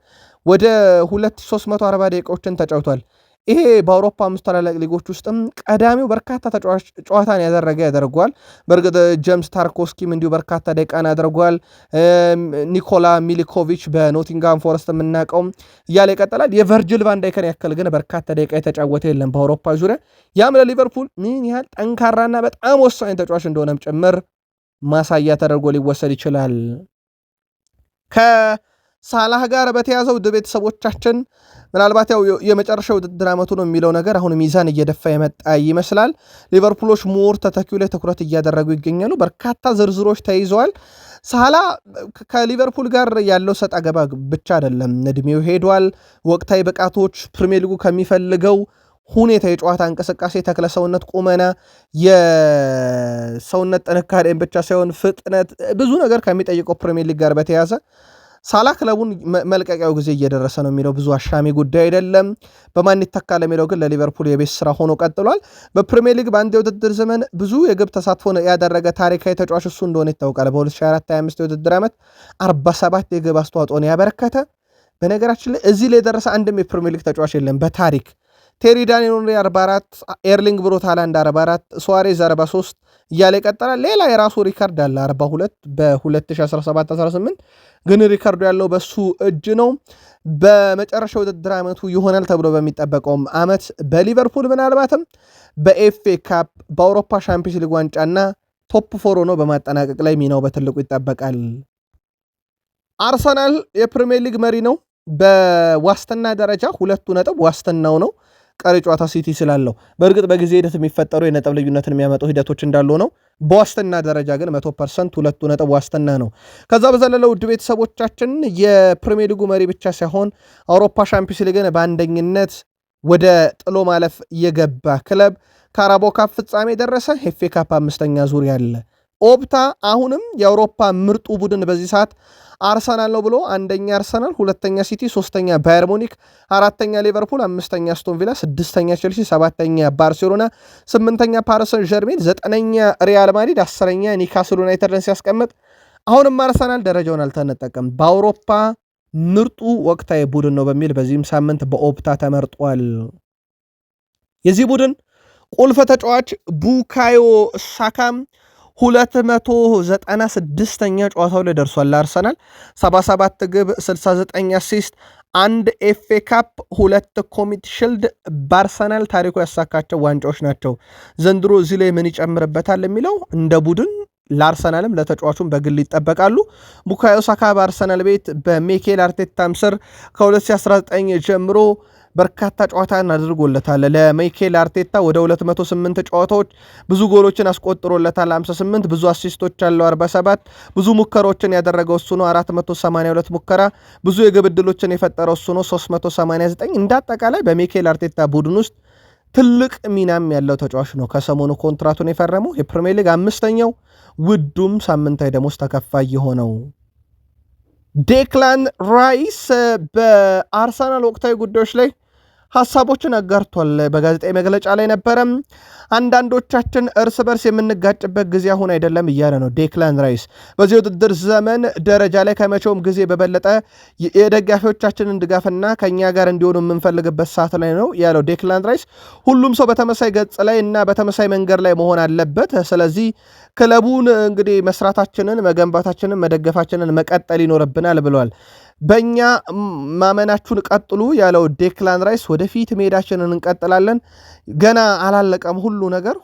ወደ 2340 ደቂቃዎችን ተጫውቷል። ይሄ በአውሮፓ 5 ታላላቅ ሊጎች ውስጥም ቀዳሚው በርካታ ተጫዋች ጨዋታን ያደርገዋል። በእርግጥ ጄምስ ታርኮስኪም እንዲሁ በርካታ ደቂቃን ያደርገዋል። ኒኮላ ሚሊኮቪች በኖቲንጋም ፎረስት የምናውቀውም እያለ ይቀጥላል። የቨርጅል ቫንዳይከን ያክል ግን በርካታ ደቂቃ የተጫወተ የለም በአውሮፓ ዙሪያ። ያም ለሊቨርፑል ምን ያህል ጠንካራና በጣም ወሳኝ ተጫዋች እንደሆነም ጭምር ማሳያ ተደርጎ ሊወሰድ ይችላል። ከሳላህ ጋር በተያዘው ውድ ቤተሰቦቻችን ምናልባት ያው የመጨረሻ ውድድር ዓመቱ ነው የሚለው ነገር አሁን ሚዛን እየደፋ የመጣ ይመስላል። ሊቨርፑሎች ሞር ተተኪው ላይ ትኩረት እያደረጉ ይገኛሉ። በርካታ ዝርዝሮች ተይዘዋል። ሳላ ከሊቨርፑል ጋር ያለው ሰጥ አገባ ብቻ አይደለም፣ እድሜው ሄዷል። ወቅታዊ ብቃቶች ፕሪሚየር ሊጉ ከሚፈልገው ሁኔታ የጨዋታ እንቅስቃሴ፣ ተክለሰውነት፣ ቁመና፣ የሰውነት ጥንካሬን ብቻ ሳይሆን ፍጥነት፣ ብዙ ነገር ከሚጠይቀው ፕሪሚየር ሊግ ጋር በተያዘ ሳላ ክለቡን መልቀቂያው ጊዜ እየደረሰ ነው የሚለው ብዙ አሻሚ ጉዳይ አይደለም። በማን ይተካል የሚለው ግን ለሊቨርፑል የቤት ስራ ሆኖ ቀጥሏል። በፕሪሚየር ሊግ በአንድ የውድድር ዘመን ብዙ የግብ ተሳትፎ ያደረገ ታሪካዊ ተጫዋች እሱ እንደሆነ ይታወቃል። በ2024/25 የውድድር ዓመት 47 የግብ አስተዋጽኦን ያበረከተ። በነገራችን ላይ እዚህ ላይ የደረሰ አንድም የፕሪሚየር ሊግ ተጫዋች የለም በታሪክ። ቴሪ ዳንኤል 44፣ ኤርሊንግ ብሮት ሃላንድ 44፣ ሱዋሬዝ 43 እያለ ይቀጥላል። ሌላ የራሱ ሪካርድ አለ 42 በ2017/18 ግን ሪካርዱ ያለው በሱ እጅ ነው። በመጨረሻ ውድድር ዓመቱ ይሆናል ተብሎ በሚጠበቀውም ዓመት በሊቨርፑል ምናልባትም በኤፍኤ ካፕ በአውሮፓ ሻምፒዮንስ ሊግ ዋንጫና ቶፕ 4 ሆኖ በማጠናቀቅ ላይ ሚናው በትልቁ ይጠበቃል። አርሰናል የፕሪሚየር ሊግ መሪ ነው። በዋስትና ደረጃ 2 ነጥብ ዋስትናው ነው። ቀሪ ጨዋታ ሲቲ ስላለው በእርግጥ በጊዜ ሂደት የሚፈጠሩ የነጥብ ልዩነትን የሚያመጡ ሂደቶች እንዳሉ ነው። በዋስትና ደረጃ ግን 100% ሁለቱ ነጥብ ዋስትና ነው። ከዛ በዘለለ ውድ ቤተሰቦቻችን የፕሪሚየር ሊጉ መሪ ብቻ ሳይሆን አውሮፓ ሻምፒዮንስ ሊግን በአንደኝነት ወደ ጥሎ ማለፍ የገባ ክለብ ካራባኦ ካፕ ፍጻሜ ደረሰ። ኤፍ ኤ ካፕ 5ኛ ዙር ያለ ኦፕታ አሁንም የአውሮፓ ምርጡ ቡድን በዚህ ሰዓት አርሰናል ነው ብሎ አንደኛ አርሰናል፣ ሁለተኛ ሲቲ፣ ሶስተኛ ባየር ሙኒክ፣ አራተኛ ሊቨርፑል፣ አምስተኛ አስቶን ቪላ፣ ስድስተኛ ቼልሲ፣ ሰባተኛ ባርሴሎና፣ ስምንተኛ ፓሪስ ሰን ዠርሜን፣ ዘጠነኛ ሪያል ማድሪድ፣ አስረኛ ኒውካስል ዩናይትድን ሲያስቀምጥ አሁንም አርሰናል ደረጃውን አልተነጠቀም። በአውሮፓ ምርጡ ወቅታዊ ቡድን ነው በሚል በዚህም ሳምንት በኦፕታ ተመርጧል። የዚህ ቡድን ቁልፍ ተጫዋች ቡካዮ ሳካም 296ኛ ጨዋታው ላይ ደርሷል። ለአርሰናል 77 ግብ፣ 69 አሲስት፣ አንድ ኤፍ ኤ ካፕ፣ 2 ኮሚቲ ሽልድ በአርሰናል ታሪኩ ያሳካቸው ዋንጫዎች ናቸው። ዘንድሮ እዚህ ላይ ምን ይጨምርበታል የሚለው እንደ ቡድን ለአርሰናልም ለተጫዋቹም በግል ይጠበቃሉ። ቡካዮ ሳካ በአርሰናል ቤት በሚኬል አርቴታም ስር ከ2019 ጀምሮ በርካታ ጨዋታን አድርጎለታል። ለሚኬል አርቴታ ወደ 208 ጨዋታዎች ብዙ ጎሎችን አስቆጥሮለታል፣ 58 ብዙ አሲስቶች አለው፣ 47 ብዙ ሙከራዎችን ያደረገው እሱ ነው፣ 482 ሙከራ ብዙ የግብ ዕድሎችን የፈጠረው እሱ ነው፣ 389 እንዳጠቃላይ በሚኬል አርቴታ ቡድን ውስጥ ትልቅ ሚናም ያለው ተጫዋች ነው። ከሰሞኑ ኮንትራቱን የፈረመው የፕሪሚየር ሊግ 5ኛው ውዱም ሳምንታዊ ደሞዝ ተከፋይ የሆነው ዴክላን ራይስ በአርሰናል ወቅታዊ ጉዳዮች ላይ ሐሳቦችን አጋርቷል። በጋዜጣዊ መግለጫ ላይ ነበረም። አንዳንዶቻችን እርስ በርስ የምንጋጭበት ጊዜ አሁን አይደለም እያለ ነው ዴክላን ራይስ። በዚህ ውድድር ዘመን ደረጃ ላይ ከመቼውም ጊዜ በበለጠ የደጋፊዎቻችንን ድጋፍና ከእኛ ጋር እንዲሆኑ የምንፈልግበት ሰዓት ላይ ነው ያለው ዴክላን ራይስ። ሁሉም ሰው በተመሳይ ገጽ ላይ እና በተመሳይ መንገድ ላይ መሆን አለበት። ስለዚህ ክለቡን እንግዲህ መስራታችንን፣ መገንባታችንን፣ መደገፋችንን መቀጠል ይኖርብናል ብለዋል። በእኛ ማመናችሁን ቀጥሉ ያለው ዴክላን ራይስ ወደፊት መሄዳችንን እንቀጥላለን፣ ገና አላለቀም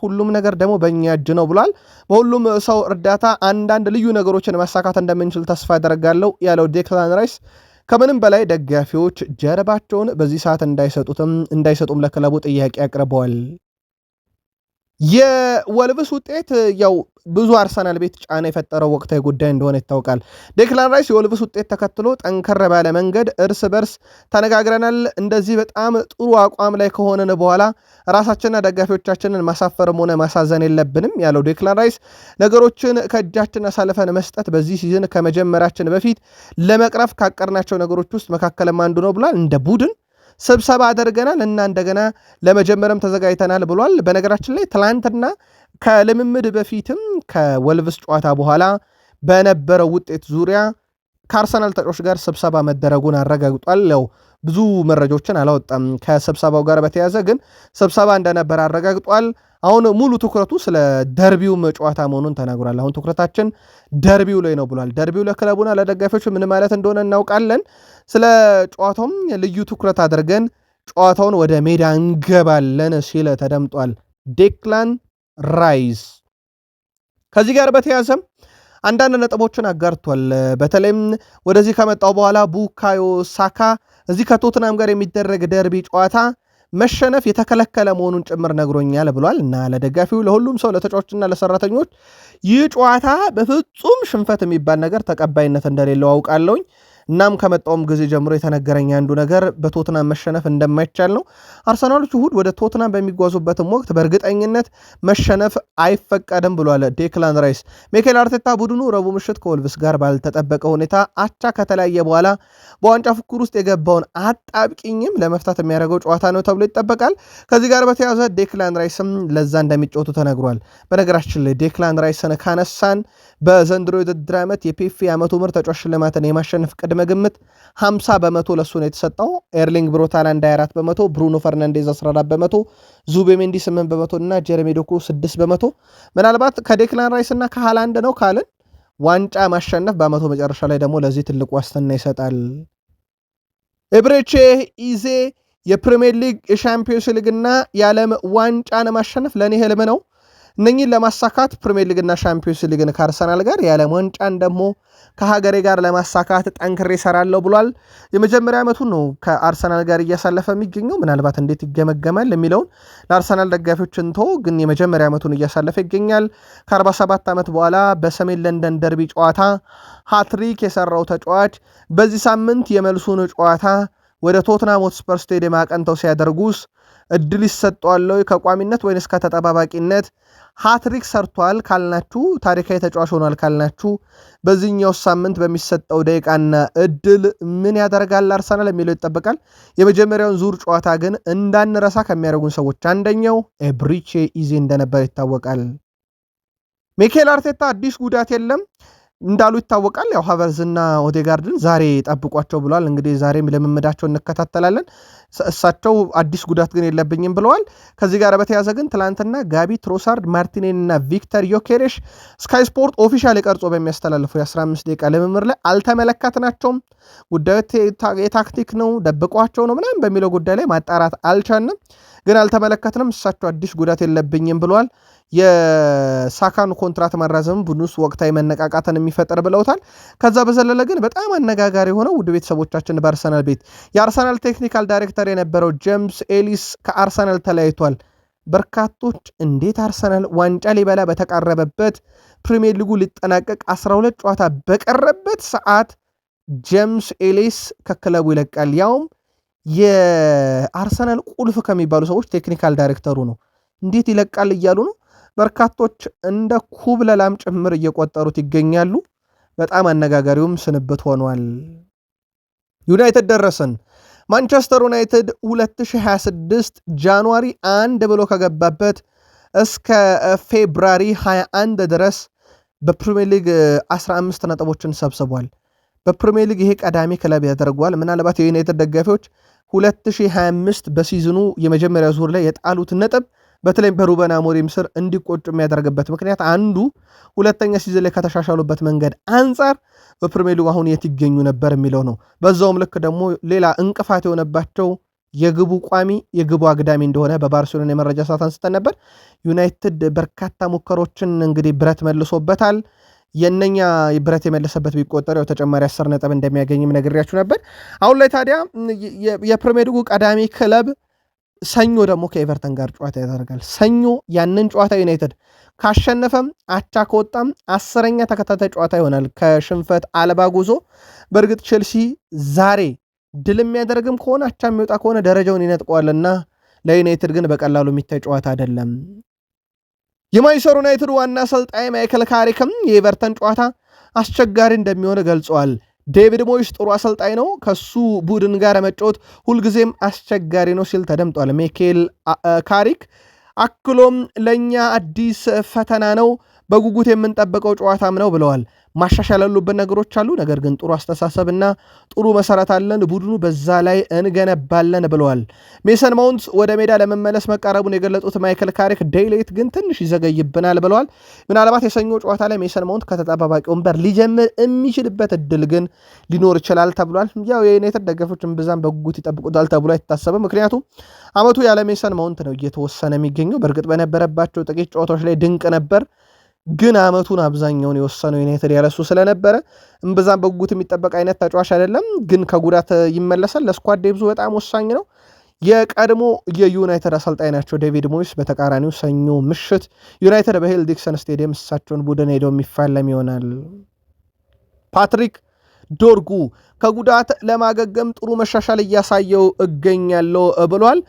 ሁሉም ነገር ደግሞ በእኛ እጅ ነው ብሏል። በሁሉም ሰው እርዳታ አንዳንድ ልዩ ነገሮችን ማሳካት እንደምንችል ተስፋ ያደርጋለሁ ያለው ዴክላን ራይስ ከምንም በላይ ደጋፊዎች ጀርባቸውን በዚህ ሰዓት እንዳይሰጡም ለክለቡ ጥያቄ አቅርበዋል። የወልቭስ ውጤት ያው ብዙ አርሰናል ቤት ጫና የፈጠረው ወቅታዊ ጉዳይ እንደሆነ ይታወቃል። ዴክላን ራይስ የወልቭስ ውጤት ተከትሎ ጠንከር ባለ መንገድ እርስ በርስ ተነጋግረናል። እንደዚህ በጣም ጥሩ አቋም ላይ ከሆነን በኋላ ራሳችንና ደጋፊዎቻችንን ማሳፈርም ሆነ ማሳዘን የለብንም ያለው ዴክላን ራይስ ነገሮችን ከእጃችን አሳልፈን መስጠት በዚህ ሲዝን ከመጀመራችን በፊት ለመቅረፍ ካቀርናቸው ነገሮች ውስጥ መካከልም አንዱ ነው ብሏል። እንደ ቡድን ስብሰባ አድርገናል እና እንደገና ለመጀመርም ተዘጋጅተናል ብሏል። በነገራችን ላይ ትላንትና ከልምምድ በፊትም ከወልቭስ ጨዋታ በኋላ በነበረው ውጤት ዙሪያ ከአርሰናል ተጫዋቾች ጋር ስብሰባ መደረጉን አረጋግጧል። ያው ብዙ መረጃዎችን አላወጣም ከስብሰባው ጋር በተያያዘ ግን ስብሰባ እንደነበር አረጋግጧል። አሁን ሙሉ ትኩረቱ ስለ ደርቢውም ጨዋታ መሆኑን ተናግሯል። አሁን ትኩረታችን ደርቢው ላይ ነው ብሏል። ደርቢው ለክለቡና ለደጋፊዎች ምን ማለት እንደሆነ እናውቃለን። ስለ ጨዋታውም ልዩ ትኩረት አድርገን ጨዋታውን ወደ ሜዳ እንገባለን ሲል ተደምጧል ዴክላን ራይስ። ከዚህ ጋር በተያያዘም አንዳንድ ነጥቦችን አጋርቷል። በተለይም ወደዚህ ከመጣው በኋላ ቡካዮ ሳካ እዚህ ከቶትናም ጋር የሚደረግ ደርቢ ጨዋታ መሸነፍ የተከለከለ መሆኑን ጭምር ነግሮኛል ብሏል እና ለደጋፊው፣ ለሁሉም ሰው፣ ለተጫዋቾችና ለሰራተኞች ይህ ጨዋታ በፍጹም ሽንፈት የሚባል ነገር ተቀባይነት እንደሌለው አውቃለሁኝ። እናም ከመጣውም ጊዜ ጀምሮ የተነገረኝ አንዱ ነገር በቶትናም መሸነፍ እንደማይቻል ነው። አርሰናሎች እሁድ ወደ ቶትናም በሚጓዙበትም ወቅት በእርግጠኝነት መሸነፍ አይፈቀድም ብሏል ዴክላን ራይስ። ሚኬል አርቴታ ቡድኑ ረቡዕ ምሽት ከወልቭስ ጋር ባልተጠበቀ ሁኔታ አቻ ከተለያየ በኋላ በዋንጫ ፉክክር ውስጥ የገባውን አጣብቂኝም ለመፍታት የሚያደርገው ጨዋታ ነው ተብሎ ይጠበቃል። ከዚህ ጋር በተያያዘ ዴክላን ራይስም ለዛ እንደሚጫወቱ ተነግሯል። በነገራችን ላይ ዴክላን ራይስን ካነሳን በዘንድሮ የውድድር ዓመት የፔፍ የዓመቱ ምርጥ ተጫዋች ሽልማትን የማሸነፍ ቅድመ ግምት 50 በመቶ ለሱ ነው የተሰጠው። ኤርሊንግ ብሮት ሃላንድ 24 በመቶ፣ ብሩኖ ፈርናንዴዝ 14 በመቶ፣ ዙቤሜንዲ 8 በመቶ እና ጀረሚ ዶኩ 6 በመቶ። ምናልባት ከዴክላን ራይስ እና ከሃላንድ ነው ካልን ዋንጫ ማሸነፍ በዓመቱ መጨረሻ ላይ ደግሞ ለዚህ ትልቅ ዋስትና ይሰጣል። ኤብሬቼ ኢዜ የፕሪሚየር ሊግ የሻምፒዮንስ ሊግ እና የዓለም ዋንጫን ማሸነፍ ለእኔ ህልም ነው። እነኚህን ለማሳካት ፕሪሚየር ሊግና ሻምፒዮንስ ሊግን ከአርሰናል ጋር የዓለም ዋንጫን ደግሞ ከሀገሬ ጋር ለማሳካት ጠንክሬ እሰራለሁ ብሏል። የመጀመሪያ ዓመቱን ነው ከአርሰናል ጋር እያሳለፈ የሚገኘው። ምናልባት እንዴት ይገመገማል የሚለውን ለአርሰናል ደጋፊዎች እንቶ፣ ግን የመጀመሪያ ዓመቱን እያሳለፈ ይገኛል። ከ47 ዓመት በኋላ በሰሜን ለንደን ደርቢ ጨዋታ ሃትሪክ የሰራው ተጫዋች በዚህ ሳምንት የመልሱን ጨዋታ ወደ ቶትናም ሆትስፐር ስቴዲየም አቀንተው ሲያደርጉስ እድል ይሰጠዋል ከቋሚነት ወይንስ ከተጠባባቂነት? ሃትሪክ ሰርቷል ካልናችሁ፣ ታሪካዊ ተጫዋች ሆኗል ካልናችሁ፣ በዚህኛው ሳምንት በሚሰጠው ደቂቃና እድል ምን ያደርጋል አርሰናል የሚለው ይጠበቃል። የመጀመሪያውን ዙር ጨዋታ ግን እንዳንረሳ ከሚያደርጉን ሰዎች አንደኛው ኤብሪቼ ኢዜ እንደነበር ይታወቃል። ሚኬል አርቴታ አዲስ ጉዳት የለም እንዳሉ ይታወቃል። ያው ሃቨርዝና ኦዴጋርድን ዛሬ ጠብቋቸው ብለዋል። እንግዲህ ዛሬም ልምምዳቸው እንከታተላለን። እሳቸው አዲስ ጉዳት ግን የለብኝም ብለዋል። ከዚህ ጋር በተያዘ ግን ትላንትና ጋቢ ትሮሳርድ፣ ማርቲኔን እና ቪክተር ዮኬሬሽ ስካይ ስፖርት ኦፊሻል ቀርጾ በሚያስተላልፈው የ15 ደቂቃ ልምምር ላይ አልተመለከትናቸውም። ጉዳዩ የታክቲክ ነው ደብቋቸው ነው ምናምን በሚለው ጉዳይ ላይ ማጣራት አልቻንም፣ ግን አልተመለከትንም። እሳቸው አዲስ ጉዳት የለብኝም ብለዋል። የሳካን ኮንትራት ማራዘም ቡድን ውስጥ ወቅታዊ መነቃቃትን የሚፈጠር ብለውታል። ከዛ በዘለለ ግን በጣም አነጋጋሪ የሆነው ውድ ቤተሰቦቻችን በአርሰናል ቤት የአርሰናል ቴክኒካል ዳይሬክተር የነበረው ጄምስ ኤሊስ ከአርሰናል ተለያይቷል። በርካቶች እንዴት አርሰናል ዋንጫ ሊበላ በተቃረበበት ፕሪሚየር ሊጉ ሊጠናቀቅ 12 ጨዋታ በቀረበት ሰዓት ጄምስ ኤሊስ ከክለቡ ይለቃል? ያውም የአርሰናል ቁልፍ ከሚባሉ ሰዎች ቴክኒካል ዳይሬክተሩ ነው። እንዴት ይለቃል እያሉ ነው። በርካቶች እንደ ኩብለላም ጭምር እየቆጠሩት ይገኛሉ። በጣም አነጋጋሪውም ስንብት ሆኗል። ዩናይትድ ደረሰን። ማንቸስተር ዩናይትድ 2026 ጃንዋሪ 1 ብሎ ከገባበት እስከ ፌብራሪ 21 ድረስ በፕሪሚየር ሊግ 15 ነጥቦችን ሰብስቧል። በፕሪሚየር ሊግ ይሄ ቀዳሚ ክለብ ያደርገዋል። ምናልባት የዩናይትድ ደጋፊዎች 2025 በሲዝኑ የመጀመሪያ ዙር ላይ የጣሉት ነጥብ በተለይም በሩበን አሞሪም ስር እንዲቆጩ የሚያደርግበት ምክንያት አንዱ ሁለተኛ ሲዝን ላይ ከተሻሻሉበት መንገድ አንጻር በፕሪሚየር ሊግ አሁን የት ይገኙ ነበር የሚለው ነው። በዛውም ልክ ደግሞ ሌላ እንቅፋት የሆነባቸው የግቡ ቋሚ የግቡ አግዳሚ እንደሆነ በባርሴሎና የመረጃ ሰዓት አንስተን ነበር። ዩናይትድ በርካታ ሙከሮችን እንግዲህ ብረት መልሶበታል። የነኛ ብረት የመለሰበት ቢቆጠር ያው ተጨማሪ 10 ነጥብ እንደሚያገኝም ነግሬያችሁ ነበር። አሁን ላይ ታዲያ የፕሪሚየር ሊጉ ቀዳሚ ክለብ ሰኞ ደግሞ ከኤቨርተን ጋር ጨዋታ ያደርጋል። ሰኞ ያንን ጨዋታ ዩናይትድ ካሸነፈም አቻ ከወጣም 10ኛ ተከታታይ ጨዋታ ይሆናል ከሽንፈት አልባ ጉዞ። በእርግጥ ቼልሲ ዛሬ ድል የሚያደርግም ከሆነ አቻ የሚወጣ ከሆነ ደረጃውን ይነጥቀዋልና ለዩናይትድ ግን በቀላሉ የሚታይ ጨዋታ አይደለም። የማንቸስተር ዩናይትድ ዋና አሰልጣኝ ማይክል ካሪክም የኤቨርተን ጨዋታ አስቸጋሪ እንደሚሆን ገልጸዋል። ዴቪድ ሞይስ ጥሩ አሰልጣኝ ነው፣ ከሱ ቡድን ጋር መጫወት ሁልጊዜም አስቸጋሪ ነው ሲል ተደምጧል ማይክል ካሪክ። አክሎም ለእኛ አዲስ ፈተና ነው፣ በጉጉት የምንጠብቀው ጨዋታም ነው ብለዋል። ማሻሻል ያሉብን ነገሮች አሉ፣ ነገር ግን ጥሩ አስተሳሰብና ጥሩ መሰረት አለን፣ ቡድኑ በዛ ላይ እንገነባለን ብለዋል። ሜሰን ማውንት ወደ ሜዳ ለመመለስ መቃረቡን የገለጹት ማይክል ካሪክ ዴይሌት ግን ትንሽ ይዘገይብናል ብለዋል። ምናልባት የሰኞ ጨዋታ ላይ ሜሰን ማውንት ከተጠባባቂ ወንበር ሊጀምር የሚችልበት እድል ግን ሊኖር ይችላል ተብሏል። ያው የዩናይትድ ደጋፊዎች እምብዛም በጉጉት ይጠብቁታል ተብሎ አይታሰብም። ምክንያቱም አመቱ ያለ ሜሰን ማውንት ነው እየተወሰነ የሚገኘው። በእርግጥ በነበረባቸው ጥቂት ጨዋታዎች ላይ ድንቅ ነበር፣ ግን አመቱን አብዛኛውን የወሰነው ዩናይትድ ያለሱ ስለነበረ እምብዛም በጉጉት የሚጠበቅ አይነት ተጫዋች አይደለም። ግን ከጉዳት ይመለሳል። ለስኳድ ዴብዙ በጣም ወሳኝ ነው። የቀድሞ የዩናይትድ አሰልጣኝ ናቸው ዴቪድ ሞይስ። በተቃራኒው ሰኞ ምሽት ዩናይትድ በሄል ዲክሰን ስቴዲየም እሳቸውን ቡድን ሄደው የሚፋለም ይሆናል። ፓትሪክ ዶርጉ ከጉዳት ለማገገም ጥሩ መሻሻል እያሳየው እገኛለሁ ብሏል።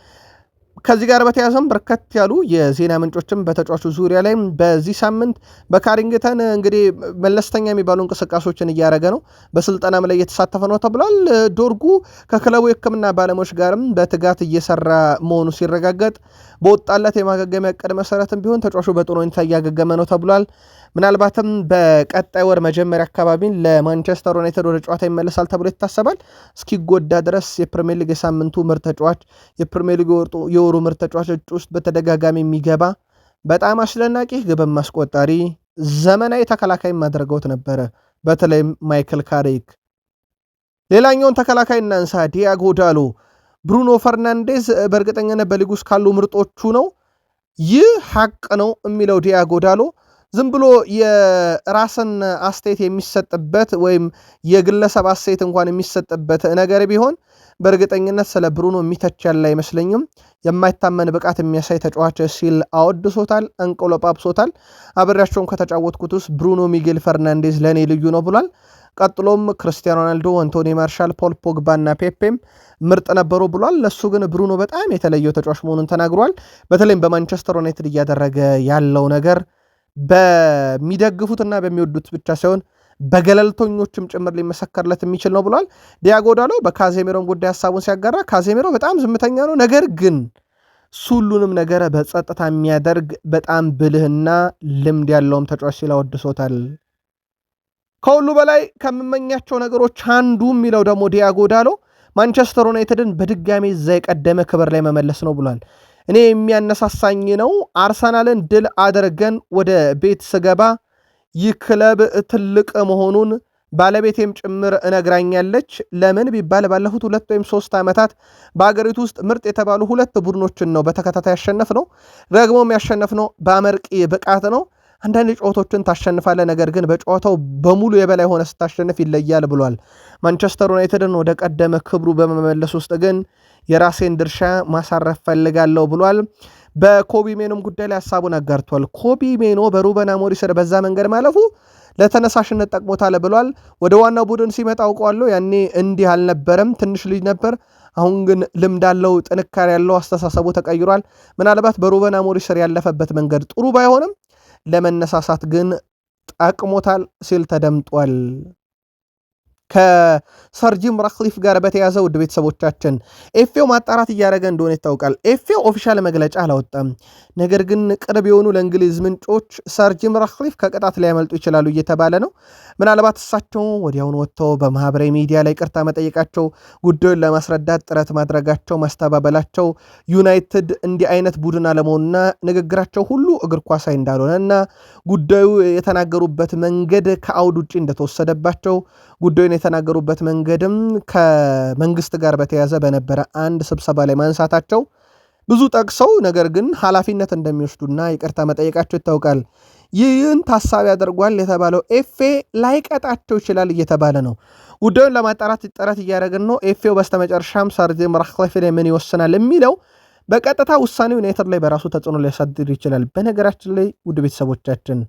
ከዚህ ጋር በተያዘም በርከት ያሉ የዜና ምንጮችም በተጫዋቹ ዙሪያ ላይ በዚህ ሳምንት በካሪንግተን እንግዲህ መለስተኛ የሚባሉ እንቅስቃሴዎችን እያደረገ ነው፣ በስልጠናም ላይ እየተሳተፈ ነው ተብሏል። ዶርጉ ከክለቡ የሕክምና ባለሙያዎች ጋርም በትጋት እየሰራ መሆኑ ሲረጋገጥ በወጣለት የማገገሚያ ዕቅድ መሰረትም ቢሆን ተጫዋቹ በጥሩ ሁኔታ እያገገመ ነው ተብሏል። ምናልባትም በቀጣይ ወር መጀመሪያ አካባቢ ለማንቸስተር ዩናይትድ ወደ ጨዋታ ይመለሳል ተብሎ ይታሰባል። እስኪጎዳ ድረስ የፕሪሚየር ሊግ የሳምንቱ ምርጥ ተጫዋች፣ የፕሪሚየር ሊግ የወሩ ምርጥ ተጫዋች እጩ ውስጥ በተደጋጋሚ የሚገባ በጣም አስደናቂ ግብም አስቆጣሪ ዘመናዊ ተከላካይ ማድረገውት ነበረ፣ በተለይም ማይክል ካሪክ። ሌላኛውን ተከላካይ እናንሳ፣ ዲያጎ ዳሎ። ብሩኖ ፈርናንዴዝ በእርግጠኛነት በሊግ ውስጥ ካሉ ምርጦቹ ነው። ይህ ሐቅ ነው የሚለው ዲያጎ ዳሎ ዝም ብሎ የራስን አስተያየት የሚሰጥበት ወይም የግለሰብ አስተያየት እንኳን የሚሰጥበት ነገር ቢሆን በእርግጠኝነት ስለ ብሩኖ የሚተች ያለ አይመስለኝም። የማይታመን ብቃት የሚያሳይ ተጫዋች ሲል አወድሶታል፣ አንቆለጳጵሶታል። አብሬያቸውም ከተጫወትኩት ውስጥ ብሩኖ ሚጌል ፈርናንዴዝ ለእኔ ልዩ ነው ብሏል። ቀጥሎም ክርስቲያኖ ሮናልዶ፣ አንቶኒ ማርሻል፣ ፖል ፖግባ እና ፔፔም ምርጥ ነበሩ ብሏል። ለሱ ግን ብሩኖ በጣም የተለየው ተጫዋች መሆኑን ተናግሯል። በተለይም በማንቸስተር ዩናይትድ እያደረገ ያለው ነገር በሚደግፉትና በሚወዱት ብቻ ሳይሆን በገለልተኞችም ጭምር ሊመሰከርለት የሚችል ነው ብሏል። ዲያጎ ዳሎ በካዜሜሮን ጉዳይ ሀሳቡን ሲያጋራ ካዜሜሮ በጣም ዝምተኛ ነው፣ ነገር ግን ሁሉንም ነገር በጸጥታ የሚያደርግ በጣም ብልህና ልምድ ያለውም ተጫዋች ሲል አወድሶታል። ከሁሉ በላይ ከምመኛቸው ነገሮች አንዱ የሚለው ደግሞ ዲያጎ ዳሎ ማንቸስተር ዩናይትድን በድጋሚ እዛ የቀደመ ክብር ላይ መመለስ ነው ብሏል። እኔ የሚያነሳሳኝ ነው አርሰናልን ድል አድርገን ወደ ቤት ስገባ ይህ ክለብ ትልቅ መሆኑን ባለቤቴም ጭምር እነግራኛለች። ለምን ቢባል ባለፉት 2 ወይም 3 ዓመታት በአገሪቱ ውስጥ ምርጥ የተባሉ 2 ቡድኖችን ነው በተከታታይ ያሸነፍ ነው። ደግሞም ያሸነፍ ነው በአመርቂ ብቃት ነው። አንዳንድ ጨዋታዎችን ታሸንፋለ፣ ነገር ግን በጨዋታው በሙሉ የበላይ ሆነ ስታሸንፍ ይለያል ብሏል። ማንቸስተር ዩናይትድን ወደ ቀደመ ክብሩ በመመለስ ውስጥ ግን የራሴን ድርሻ ማሳረፍ ፈልጋለሁ ብሏል። በኮቢ ሜኖም ጉዳይ ላይ ሀሳቡን አጋርቷል። ኮቢ ሜኖ በሩበን አሞሪም ስር በዛ መንገድ ማለፉ ለተነሳሽነት ጠቅሞታል ብሏል። ወደ ዋናው ቡድን ሲመጣ አውቀዋለሁ፣ ያኔ እንዲህ አልነበረም፣ ትንሽ ልጅ ነበር። አሁን ግን ልምድ አለው፣ ጥንካሬ ያለው፣ አስተሳሰቡ ተቀይሯል። ምናልባት በሩበን አሞሪም ስር ያለፈበት መንገድ ጥሩ ባይሆንም ለመነሳሳት ግን ጠቅሞታል ሲል ተደምጧል። ከሰር ጂም ራትክሊፍ ጋር በተያዘ ውድ ቤተሰቦቻችን ኤፍኤው ማጣራት እያደረገ እንደሆነ ይታወቃል። ኤፍኤው ኦፊሻል መግለጫ አላወጣም። ነገር ግን ቅርብ የሆኑ ለእንግሊዝ ምንጮች ሰር ጂም ራትክሊፍ ከቅጣት ሊያመልጡ ይችላሉ እየተባለ ነው። ምናልባት እሳቸው ወዲያውን ወጥተው በማህበራዊ ሚዲያ ላይ ቅርታ መጠየቃቸው፣ ጉዳዩን ለማስረዳት ጥረት ማድረጋቸው፣ ማስተባበላቸው ዩናይትድ እንዲህ አይነት ቡድን አለመሆኑና ንግግራቸው ሁሉ እግር ኳሳዊ እንዳልሆነና ጉዳዩ የተናገሩበት መንገድ ከአውድ ውጭ እንደተወሰደባቸው ጉዳዩን የተናገሩበት መንገድም ከመንግስት ጋር በተያዘ በነበረ አንድ ስብሰባ ላይ ማንሳታቸው ብዙ ጠቅሰው ነገር ግን ኃላፊነት እንደሚወስዱና ይቅርታ መጠየቃቸው ይታወቃል። ይህን ታሳቢ ያደርጓል የተባለው ኤፍኤ ላይቀጣቸው ይችላል እየተባለ ነው። ጉዳዩን ለማጣራት ጥረት እያደረግን ነው። ኤፍኤው በስተመጨረሻም ሰር ጂም ራትክሊፍ ላይ ምን ይወስናል የሚለው በቀጥታ ውሳኔው ዩናይትድ ላይ በራሱ ተጽዕኖ ሊያሳድር ይችላል። በነገራችን ላይ ውድ ቤተሰቦቻችን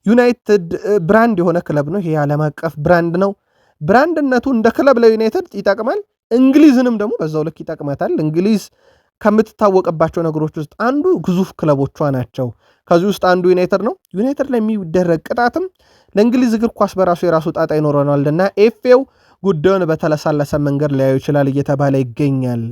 ዩናይትድ ብራንድ የሆነ ክለብ ነው። ይሄ ዓለም አቀፍ ብራንድ ነው። ብራንድነቱ እንደ ክለብ ለዩናይትድ ይጠቅማል። እንግሊዝንም ደግሞ በዛው ልክ ይጠቅማታል። እንግሊዝ ከምትታወቅባቸው ነገሮች ውስጥ አንዱ ግዙፍ ክለቦቿ ናቸው። ከዚህ ውስጥ አንዱ ዩናይትድ ነው። ዩናይትድ ላይ የሚደረግ ቅጣትም ለእንግሊዝ እግር ኳስ በራሱ የራሱ ጣጣ ይኖረናልና ኤፍኤው ጉዳዩን በተለሳለሰ መንገድ ሊያዩ ይችላል እየተባለ ይገኛል።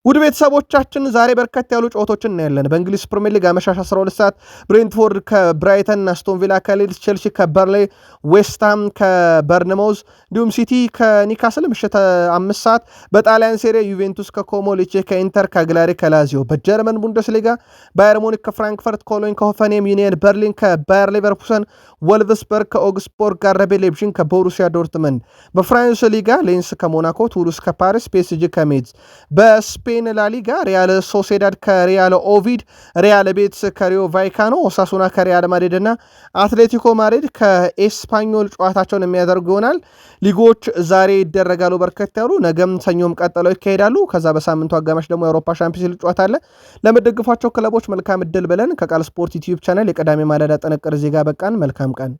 ውድ ቤተሰቦቻችን ዛሬ በርከት ያሉ ጨዋታዎችን እናያለን። በእንግሊዝ ፕሪሚየር ሊግ አመሻሽ 12 ሰዓት ብሬንትፎርድ ከብራይተን፣ አስቶን ቪላ ከሊድስ፣ ቼልሲ ከበርንሌይ፣ ዌስትሃም ከበርንማውዝ እንዲሁም ሲቲ ከኒካስል ምሽት 5 ሰዓት። በጣሊያን ሴሪያ ዩቬንቱስ ከኮሞ፣ ሌቼ ከኢንተር፣ ካግላሪ ከላዚዮ። በጀርመን ቡንደስሊጋ ባየር ሙኒክ ከፍራንክፈርት፣ ኮሎኝ ከሆፈንሄም፣ ዩኒየን በርሊን ከባየር ሌቨርኩሰን፣ ወልቭስበርግ ከኦግስቦርግ፣ አረቤ ሌፕዥን ከቦሩሲያ ዶርትመንድ። በፍራንስ ሊጋ ሌንስ ከሞናኮ፣ ቱሉስ ከፓሪስ፣ ፒኤስጂ ከሜድስ። በስፔን ላሊጋ ሪያል ሶሴዳድ ከሪያል ኦቪድ፣ ሪያል ቤትስ ከሪዮ ቫይካኖ፣ ኦሳሱና ከሪያል ማድሪድ እና አትሌቲኮ ማድሪድ ከኤስፓኞል ጨዋታቸውን የሚያደርጉ ይሆናል። ሊጎች ዛሬ ይደረጋሉ በርከት ያሉ፣ ነገም ሰኞም ቀጥለው ይካሄዳሉ። ከዛ በሳምንቱ አጋማሽ ደግሞ የአውሮፓ ሻምፒዮንስ ሊግ ጨዋታ አለ። ለምትደግፏቸው ክለቦች መልካም እድል ብለን ከቃል ስፖርት ዩቲዩብ ቻናል የቅዳሜ ማለዳ ጥንቅር ዜጋ በቃን። መልካም ቀን